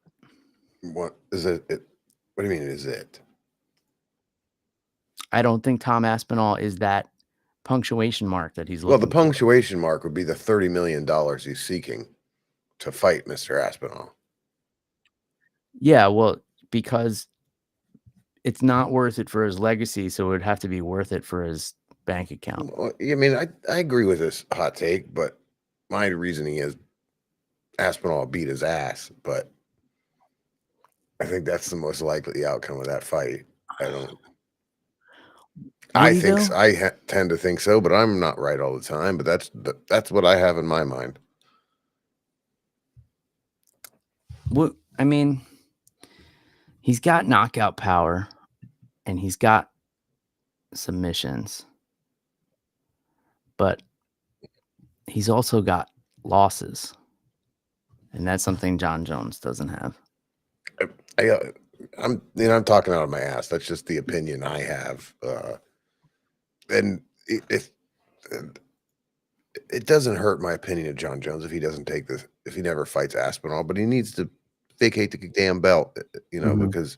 What is it? What do you mean is it? I don't think Tom Aspinall is that punctuation mark that he's looking Well, the for. punctuation mark would be the $30 million he's seeking to fight Mr. Aspinall. Yeah, well, because it's not worth it for his legacy, so it would have to be worth it for his bank account. Well, I mean, I agree with this hot take, but my reasoning is Aspinall beat his ass, but I think that's the most likely outcome of that fight. I tend to think so, but I'm not right all the time. But that's what I have in my mind. Well, I mean, he's got knockout power, and he's got submissions, but he's also got losses, and that's something John Jones doesn't have. I'm talking out of my ass. That's just the opinion I have. And it doesn't hurt my opinion of John Jones if he doesn't take this, if he never fights Aspinall, but he needs to vacate the damn belt, because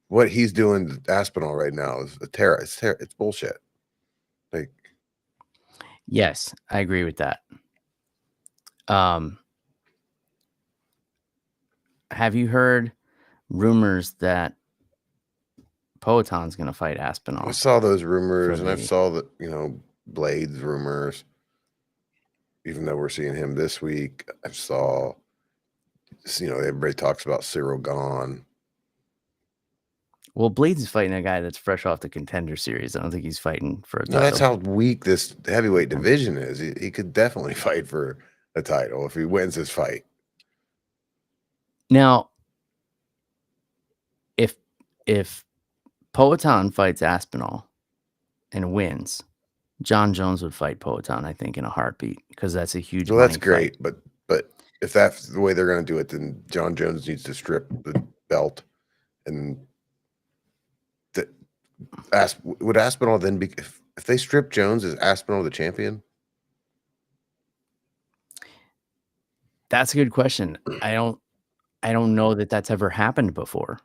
what he's doing to Aspinall right now is it's bullshit. Like, yes, I agree with that. Have you heard rumors that Poaton's going to fight Aspinall? I saw those rumors, and I saw that, Blaydes rumors. Even though we're seeing him this week, I saw, everybody talks about Cyril gone. Well, Blaydes is fighting a guy that's fresh off the Contender Series. I don't think he's fighting for a title. No, that's how weak this heavyweight division is. He could definitely fight for a title if he wins his fight. Now, if Poaton fights Aspinall and wins, John Jones would fight Poaton, I think, in a heartbeat, because that's a huge. Well, that's great, fight. But if that's the way they're going to do it, then John Jones needs to strip the belt, and would Aspinall then be, if they strip Jones, is Aspinall the champion? That's a good question. I don't know that that's ever happened before.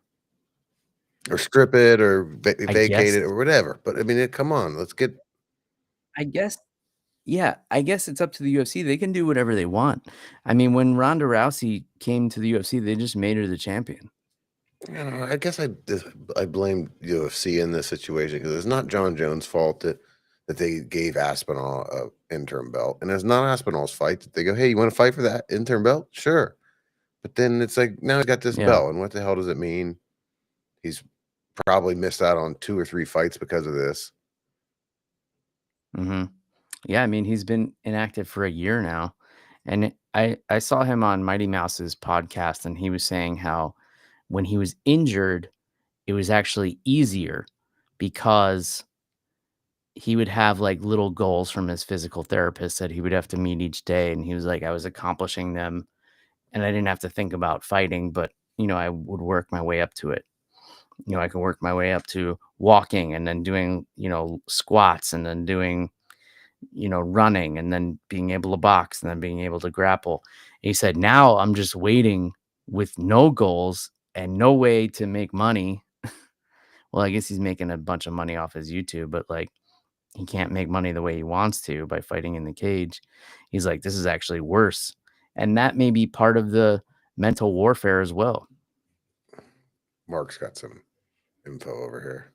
Or strip it, or vacate it, or whatever. But I mean, come on, let's get. I guess it's up to the UFC. They can do whatever they want. I mean, when Ronda Rousey came to the UFC, they just made her the champion. I guess I blame UFC in this situation, because it's not John Jones' fault that they gave Aspinall an interim belt, and it's not Aspinall's fight that they go, hey, you want to fight for that interim belt? Sure. But then it's like, now he's got this belt, and what the hell does it mean? He's probably missed out on 2 or 3 fights because of this. Yeah, I mean, he's been inactive for a year now, and I saw him on Mighty Mouse's podcast, and he was saying how when he was injured, it was actually easier because he would have like little goals from his physical therapist that he would have to meet each day. And he was like, I was accomplishing them and I didn't have to think about fighting, but I would work my way up to it. I can work my way up to walking and then doing, squats and then doing, running and then being able to box and then being able to grapple. And he said, now I'm just waiting with no goals and no way to make money. Well, I guess he's making a bunch of money off his YouTube, but like he can't make money the way he wants to by fighting in the cage. He's like, this is actually worse. And that may be part of the mental warfare as well. Mark's got some info over here.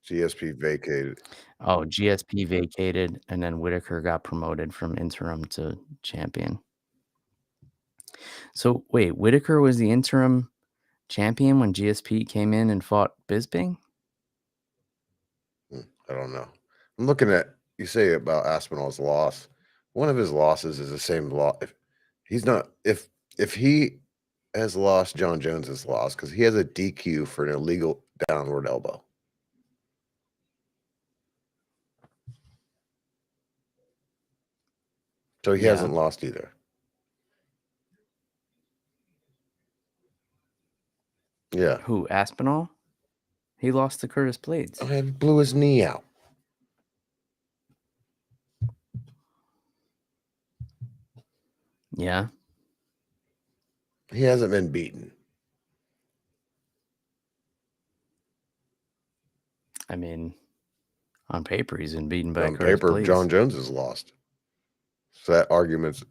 GSP vacated. Oh, GSP vacated, and then Whitaker got promoted from interim to champion. So wait, Whitaker was the interim champion when GSP came in and fought Bisping? I don't know. I'm looking at, you say about Aspinall's loss. One of his losses is the same loss. If he has lost, John Jones has lost because he has a DQ for an illegal downward elbow. So he hasn't lost either. Yeah. Who, Aspinall? He lost to Curtis Blaydes. Oh, he blew his knee out. Yeah. He hasn't been beaten. I mean, on paper, he's been beaten by On Curtis paper, Blaydes. John Jones has lost. So that argument's...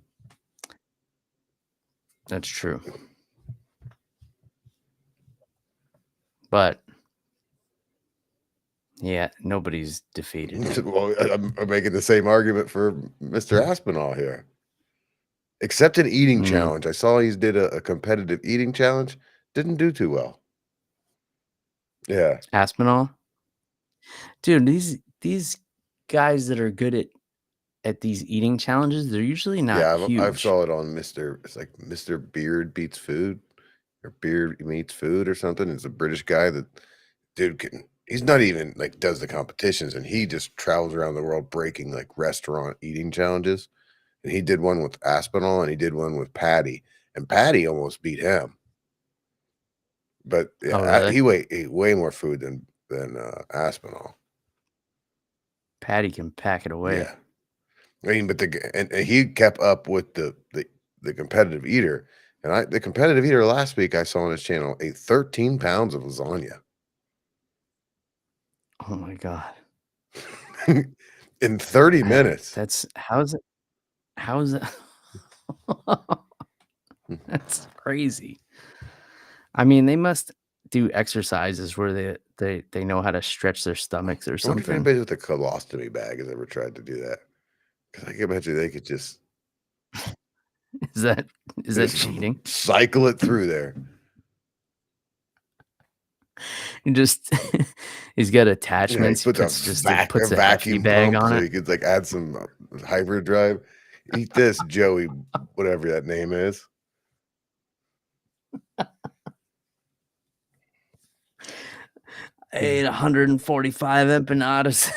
That's true. But, yeah, nobody's defeated. Well, I'm making the same argument for Mr. Aspinall here. Except an eating challenge. I saw he did a competitive eating challenge. Didn't do too well. Yeah. Aspinall? Dude, these guys that are good at these eating challenges, they're usually not huge. I saw it on it's like Mr. Beard Beats Food or Beard Meets Food or something. It's a British guy that he's not even like does the competitions, and he just travels around the world breaking like restaurant eating challenges. And he did one with Aspinall and he did one with Patty, and Patty almost beat him. But yeah, really? he ate way more food than Aspinall. Patty can pack it away. Yeah. I mean, but and he kept up with the competitive eater, and the competitive eater last week I saw on his channel ate 13 pounds of lasagna. Oh my god! In 30 minutes. How is it? That's crazy. I mean, they must do exercises where they know how to stretch their stomachs or I wonder if something. anybody with a colostomy bag has ever tried to do that. Because I can bet you they could just Is that cheating? Cycle it through there. And just he's got attachments. He puts a vacuum bag pump on so it. he could like add some hyperdrive. Eat this, Joey, whatever that name is. I ate 145 empanadas.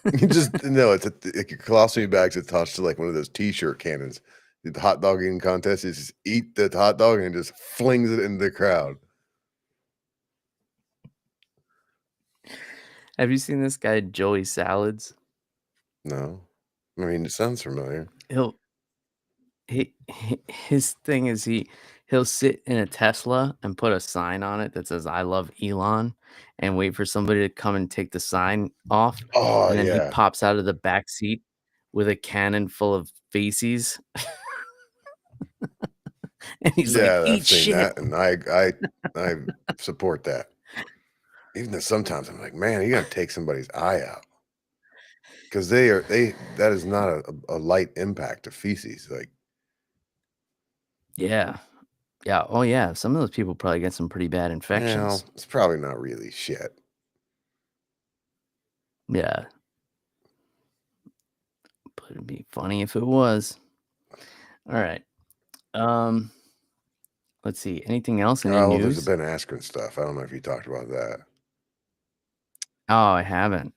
You just it's like a colostomy bag's attached to like one of those T-shirt cannons. The hot dog eating contest is just eat the hot dog and just flings it into the crowd. Have you seen this guy Joey Salads? No, I mean it sounds familiar. His thing is he'll sit in a Tesla and put a sign on it that says "I love Elon" and wait for somebody to come and take the sign off. Oh, and then yeah. he pops out of the back seat with a cannon full of feces. And he's like, "Eat shit." That, and I support that. Even though sometimes I'm like, man, you gotta take somebody's eye out. Because that is not a light impact of feces. Like, yeah. Oh yeah. Some of those people probably get some pretty bad infections. it's probably not really shit. Yeah. But it'd be funny if it was. All right. Let's see. Anything else in Well, news? there's the Ben Askren stuff. I don't know if you talked about that. Oh, I haven't.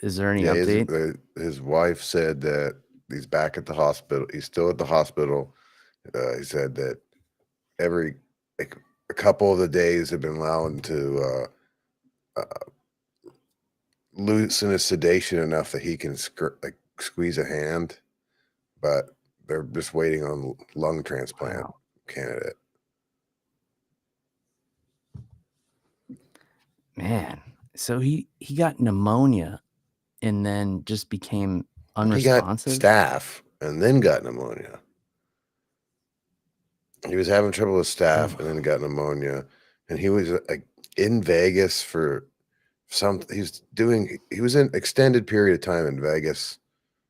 Is there any Yeah, update? his wife said that he's back at the hospital. He's still at the hospital. He said that like, a couple of the days have been allowing to loosen his sedation enough that he can squeeze a hand, but they're just waiting on lung transplant Wow. candidate. Man, so he got pneumonia and then just became He got unresponsive. staph and then got pneumonia. He was having trouble with staph and then got pneumonia, and he was like in Vegas for he was in extended period of time in Vegas,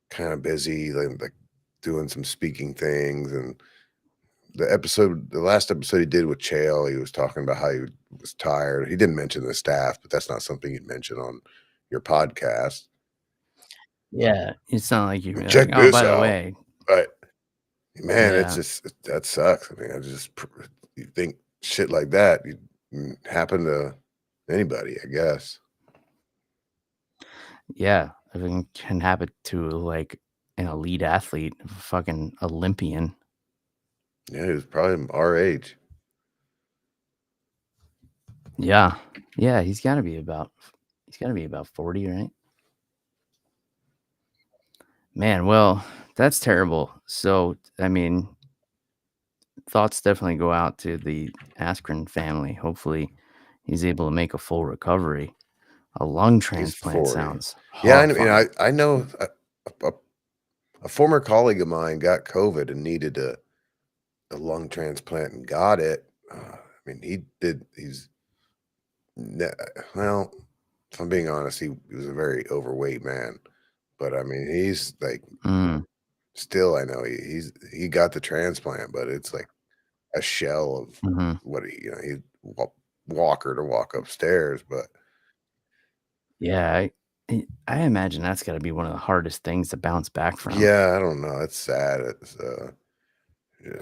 kind of busy, like doing some speaking things. And the last episode he did with Chael, he was talking about how he was tired. He didn't mention the staph, but that's not something you'd mention on your podcast. Yeah, it's not like you're Check like, oh, this by the out. way, But man, Yeah. it's just that sucks. I mean, you think shit like that happen to anybody, I guess. yeah, I mean, it can happen to like an elite athlete, a fucking Olympian. Yeah, he was probably our age. Yeah, yeah, he's got to be about 40, right? Man, well, that's terrible. So, I mean, thoughts definitely go out to the Askren family. Hopefully, he's able to make a full recovery. A lung He's transplant 40. sounds Yeah, horrifying. I know a former colleague of mine got COVID and needed a lung transplant and got it. I mean, well, if I'm being honest, he was a very overweight man. But I mean, he's like still, I know he got the transplant, but it's like a shell of what he'd walker to walk upstairs. But Yeah, I imagine that's got to be one of the hardest things to bounce back from. yeah, I don't know. It's sad. It's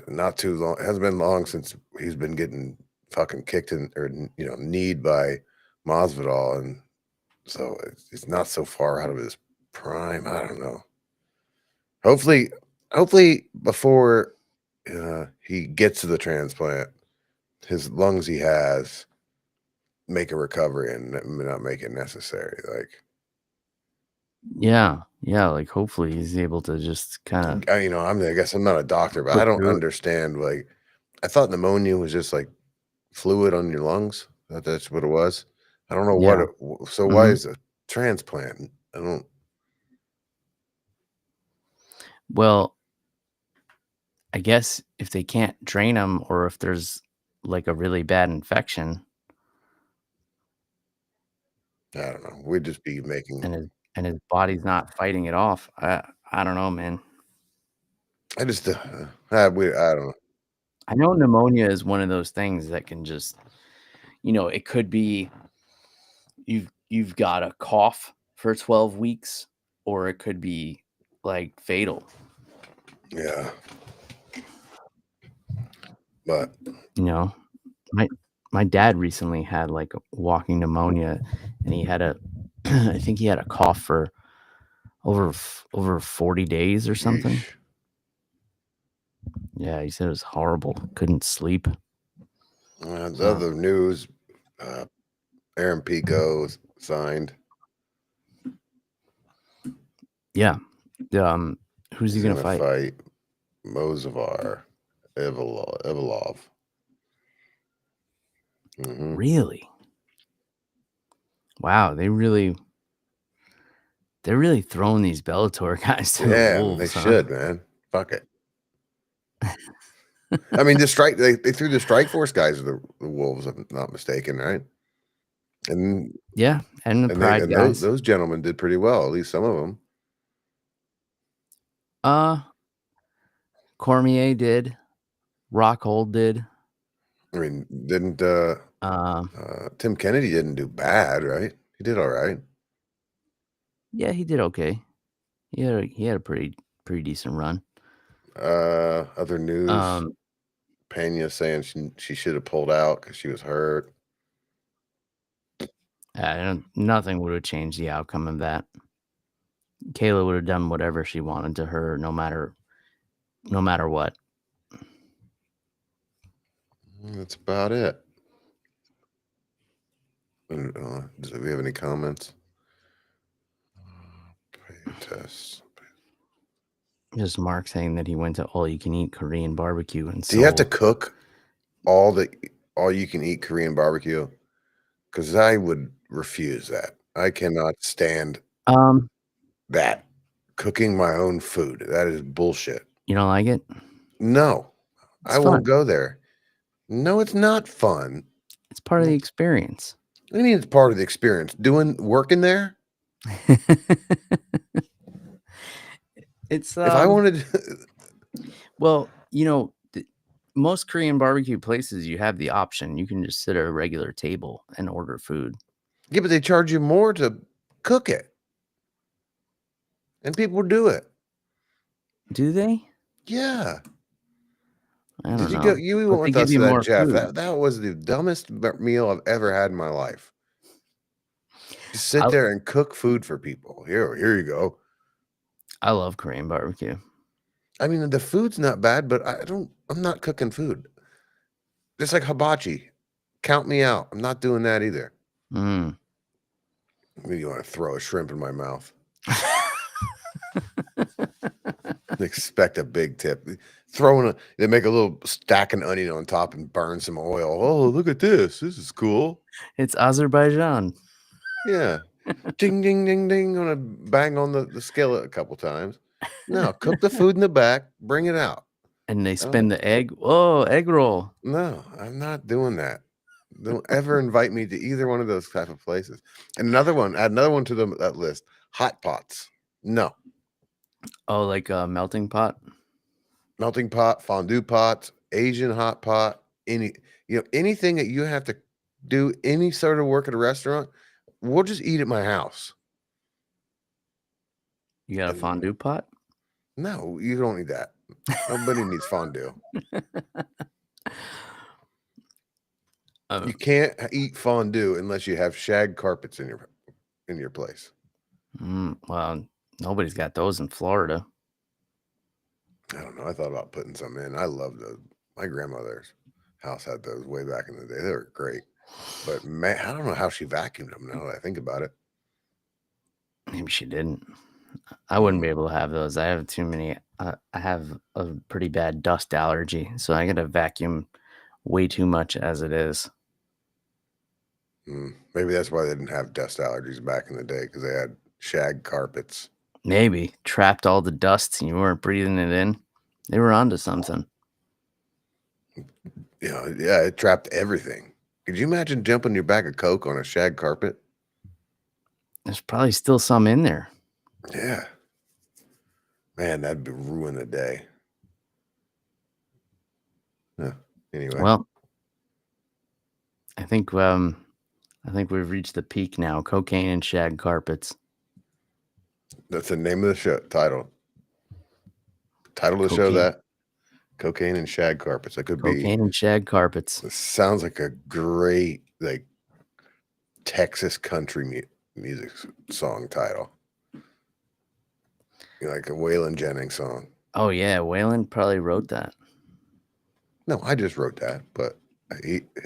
not too long. It hasn't been long since he's been getting fucking kicked kneed by Masvidal, and so it's not so far out of his prime. I don't know. Hopefully before he gets to the transplant, his lungs he has make a recovery and not make it necessary. Like, Yeah, like hopefully he's able to just kind of. I guess I'm not a doctor, but I Put don't through it. understand. Like, I thought pneumonia was just like fluid on your lungs. That's what it was. I don't know Yeah. so why is a transplant? I don't. Well, I guess if they can't drain them or if there's like a really bad infection I don't know. We'd just be making. and his body's not fighting it off, I don't know, man. I just. I don't know. I know pneumonia is one of those things that can just, it could be you've got a cough for 12 weeks, or it could be like fatal. Yeah. But my dad recently had like a walking pneumonia, and he had I think he had a cough for over 40 days or something. Yeesh. Yeah, he said it was horrible. Couldn't sleep. Other news, Aaron Pico signed. Yeah. Who's he gonna fight? Fight Mozavar Evolov. Really? Wow, they're really throwing these Bellator guys to the wolves. They should, man. Fuck it. I mean, they threw the Strike Force guys to the wolves, if I'm not mistaken, right? And yeah, and the Pride guys. Those gentlemen did pretty well, at least some of them. Cormier did. Rockhold did. I mean, didn't Tim Kennedy didn't do bad, right? He did all right. Yeah, he did okay. He had a pretty decent run. Other news, Pena saying she should have pulled out because she was hurt. Nothing would have changed the outcome of that. Kayla would have done whatever she wanted to her, no matter what. That's about it. Do we have any comments? Pay tests. Just Mark saying that he went to all-you-can-eat Korean barbecue and do you have to cook all you can eat Korean barbecue? Because I would refuse that. I cannot stand that. Cooking my own food. That is bullshit. You don't like it? No. It's I fun. won't go there. No, it's not fun. It's part of the experience. What do you mean it's part of the experience? Working there? It's if I wanted well, most Korean barbecue places, you have the option. You can just sit at a regular table and order food. Yeah, but they charge you more to cook it. And people do it. Do they? Yeah. I don't know. Go? You went with us to that, Jeff. That was the dumbest meal I've ever had in my life. Just sit there and cook food for people. Here you go. I love Korean barbecue. I mean, the food's not bad, but I'm not cooking food. Just like hibachi. Count me out. I'm not doing that either. Mm. You want to throw a shrimp in my mouth. Expect a big tip. They make a little stack of onion on top and burn some oil. Oh, look at this. This is cool. It's Azerbaijan. Yeah. Ding, ding, ding, ding. I'm going to bang on the skillet a couple times. No, cook the food in the back. Bring it out. And they spin the egg. Oh, egg roll. No, I'm not doing that. Don't ever invite me to either one of those type of places. And add another one to that list. Hot pots. No. Oh, like a melting pot? Melting pot, fondue pots, Asian hot pot, anything that you have to do any sort of work at a restaurant, we'll just eat at my house. You got a fondue pot? No, you don't need that. Nobody needs fondue. You can't eat fondue unless you have shag carpets in your place. Well, nobody's got those in Florida. I don't know. I thought about putting some in. I love those. My grandmother's house had those way back in the day. They were great. But man, I don't know how she vacuumed them now that I think about it. Maybe she didn't. I wouldn't be able to have those. I have too many. I have a pretty bad dust allergy, so I got to vacuum way too much as it is. Maybe that's why they didn't have dust allergies back in the day, because they had shag carpets. Maybe trapped all the dust and you weren't breathing it in. They were onto something. Yeah, it trapped everything. Could you imagine dumping your bag of Coke on a shag carpet? There's probably still some in there. Yeah. Man, that'd ruin the day. Yeah. Anyway. Well, I think we've reached the peak now. Cocaine and shag carpets. That's the name of the show title. Title of the show, that Cocaine and Shag Carpets. That could be Cocaine and Shag Carpets. It sounds like a great Texas country music song title. Like a Waylon Jennings song. Oh yeah, Waylon probably wrote that. No, I just wrote that, but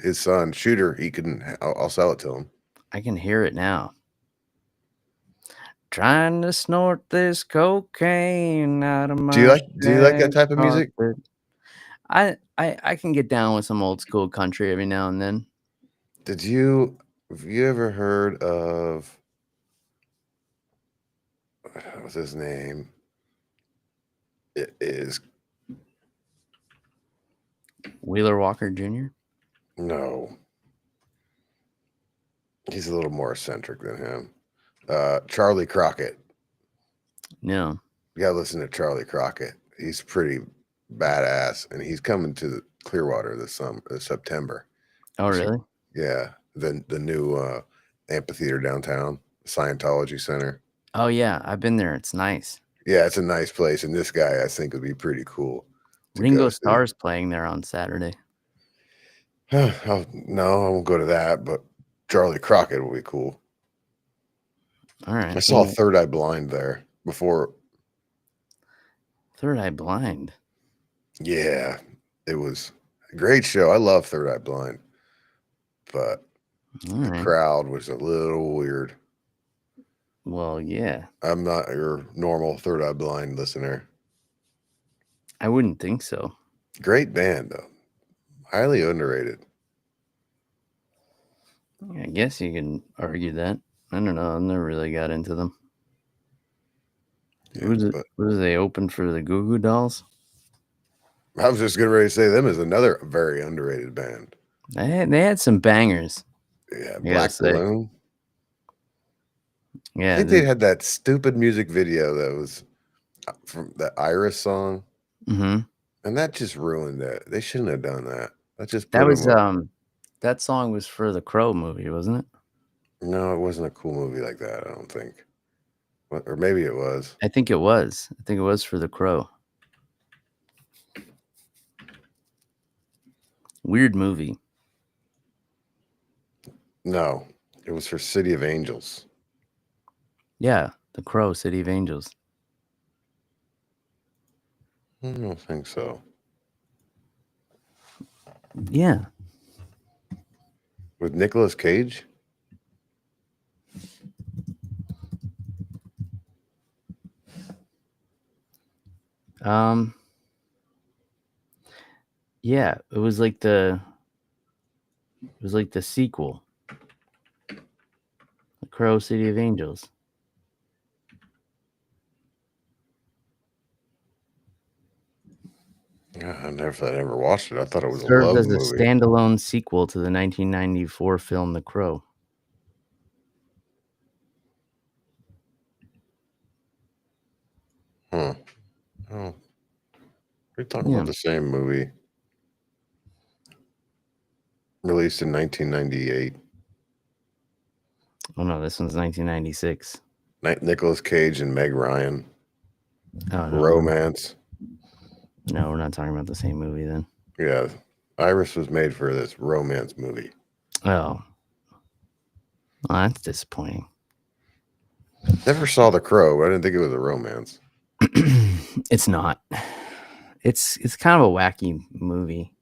his son Shooter, he couldn't. I'll sell it to him. I can hear it now. Trying to snort this cocaine out of my. Do you like that type of music? I can get down with some old school country every now and then. Have you ever heard of what's his name? It is Wheeler Walker Jr. No. He's a little more eccentric than him. Charlie Crockett. No. You gotta listen to Charlie Crockett. He's pretty badass, and he's coming to Clearwater this September. Oh, really? Yeah. The new amphitheater downtown, Scientology Center. Oh yeah, I've been there. It's nice. Yeah, it's a nice place, and this guy I think would be pretty cool. Ringo Starr's playing there on Saturday. No, I won't go to that, but Charlie Crockett would be cool. All right. I saw Third Eye Blind there before. Third Eye Blind. Yeah, it was a great show. I love Third Eye Blind, but the crowd was a little weird. Well, yeah. I'm not your normal Third Eye Blind listener. I wouldn't think so. Great band, though. Highly underrated. I guess you can argue that. I don't know. I've never really got into them. Yeah, was they open for the Goo Goo Dolls? I was just getting ready to say them is another very underrated band. They had some bangers. Yeah, Black Balloon. Yeah, I think they had that stupid music video that was from that Iris song, and that just ruined it. They shouldn't have done that. That song was for the Crow movie, wasn't it? No, it wasn't a cool movie like that. I don't think, or maybe it was. I think it was. I think it was for the Crow. Weird movie. No, it was for City of Angels. Yeah, the Crow, City of Angels. I don't think so. Yeah. With Nikolas Cage? Yeah, it was like the sequel. The Crow, City of Angels. Yeah, I never watched it. I thought it was served a as a movie. standalone sequel to the 1994 film The Crow. Huh. Oh. We're talking about the same movie. Released in 1998. Oh no, this one's 1996. Nicolas Cage and Meg Ryan. Oh no. Romance. No, we're not talking about the same movie then. Yeah. Iris was made for this romance movie. Oh. Well, that's disappointing. Never saw The Crow, but I didn't think it was a romance. It's not. It's kind of a wacky movie.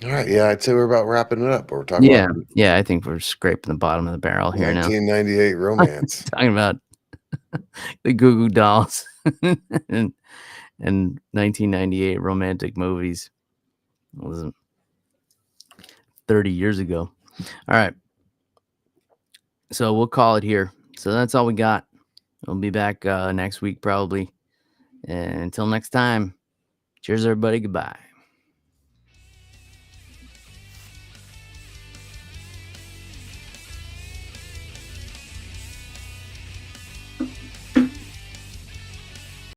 All right, yeah, I'd say we're about wrapping it up. We're talking about I think we're scraping the bottom of the barrel here 1998 romance. Talking about the Goo Goo Dolls and 1998 romantic movies. It wasn't 30 years ago. All right. So we'll call it here. So that's all we got. We'll be back next week probably. And until next time, cheers everybody. Goodbye.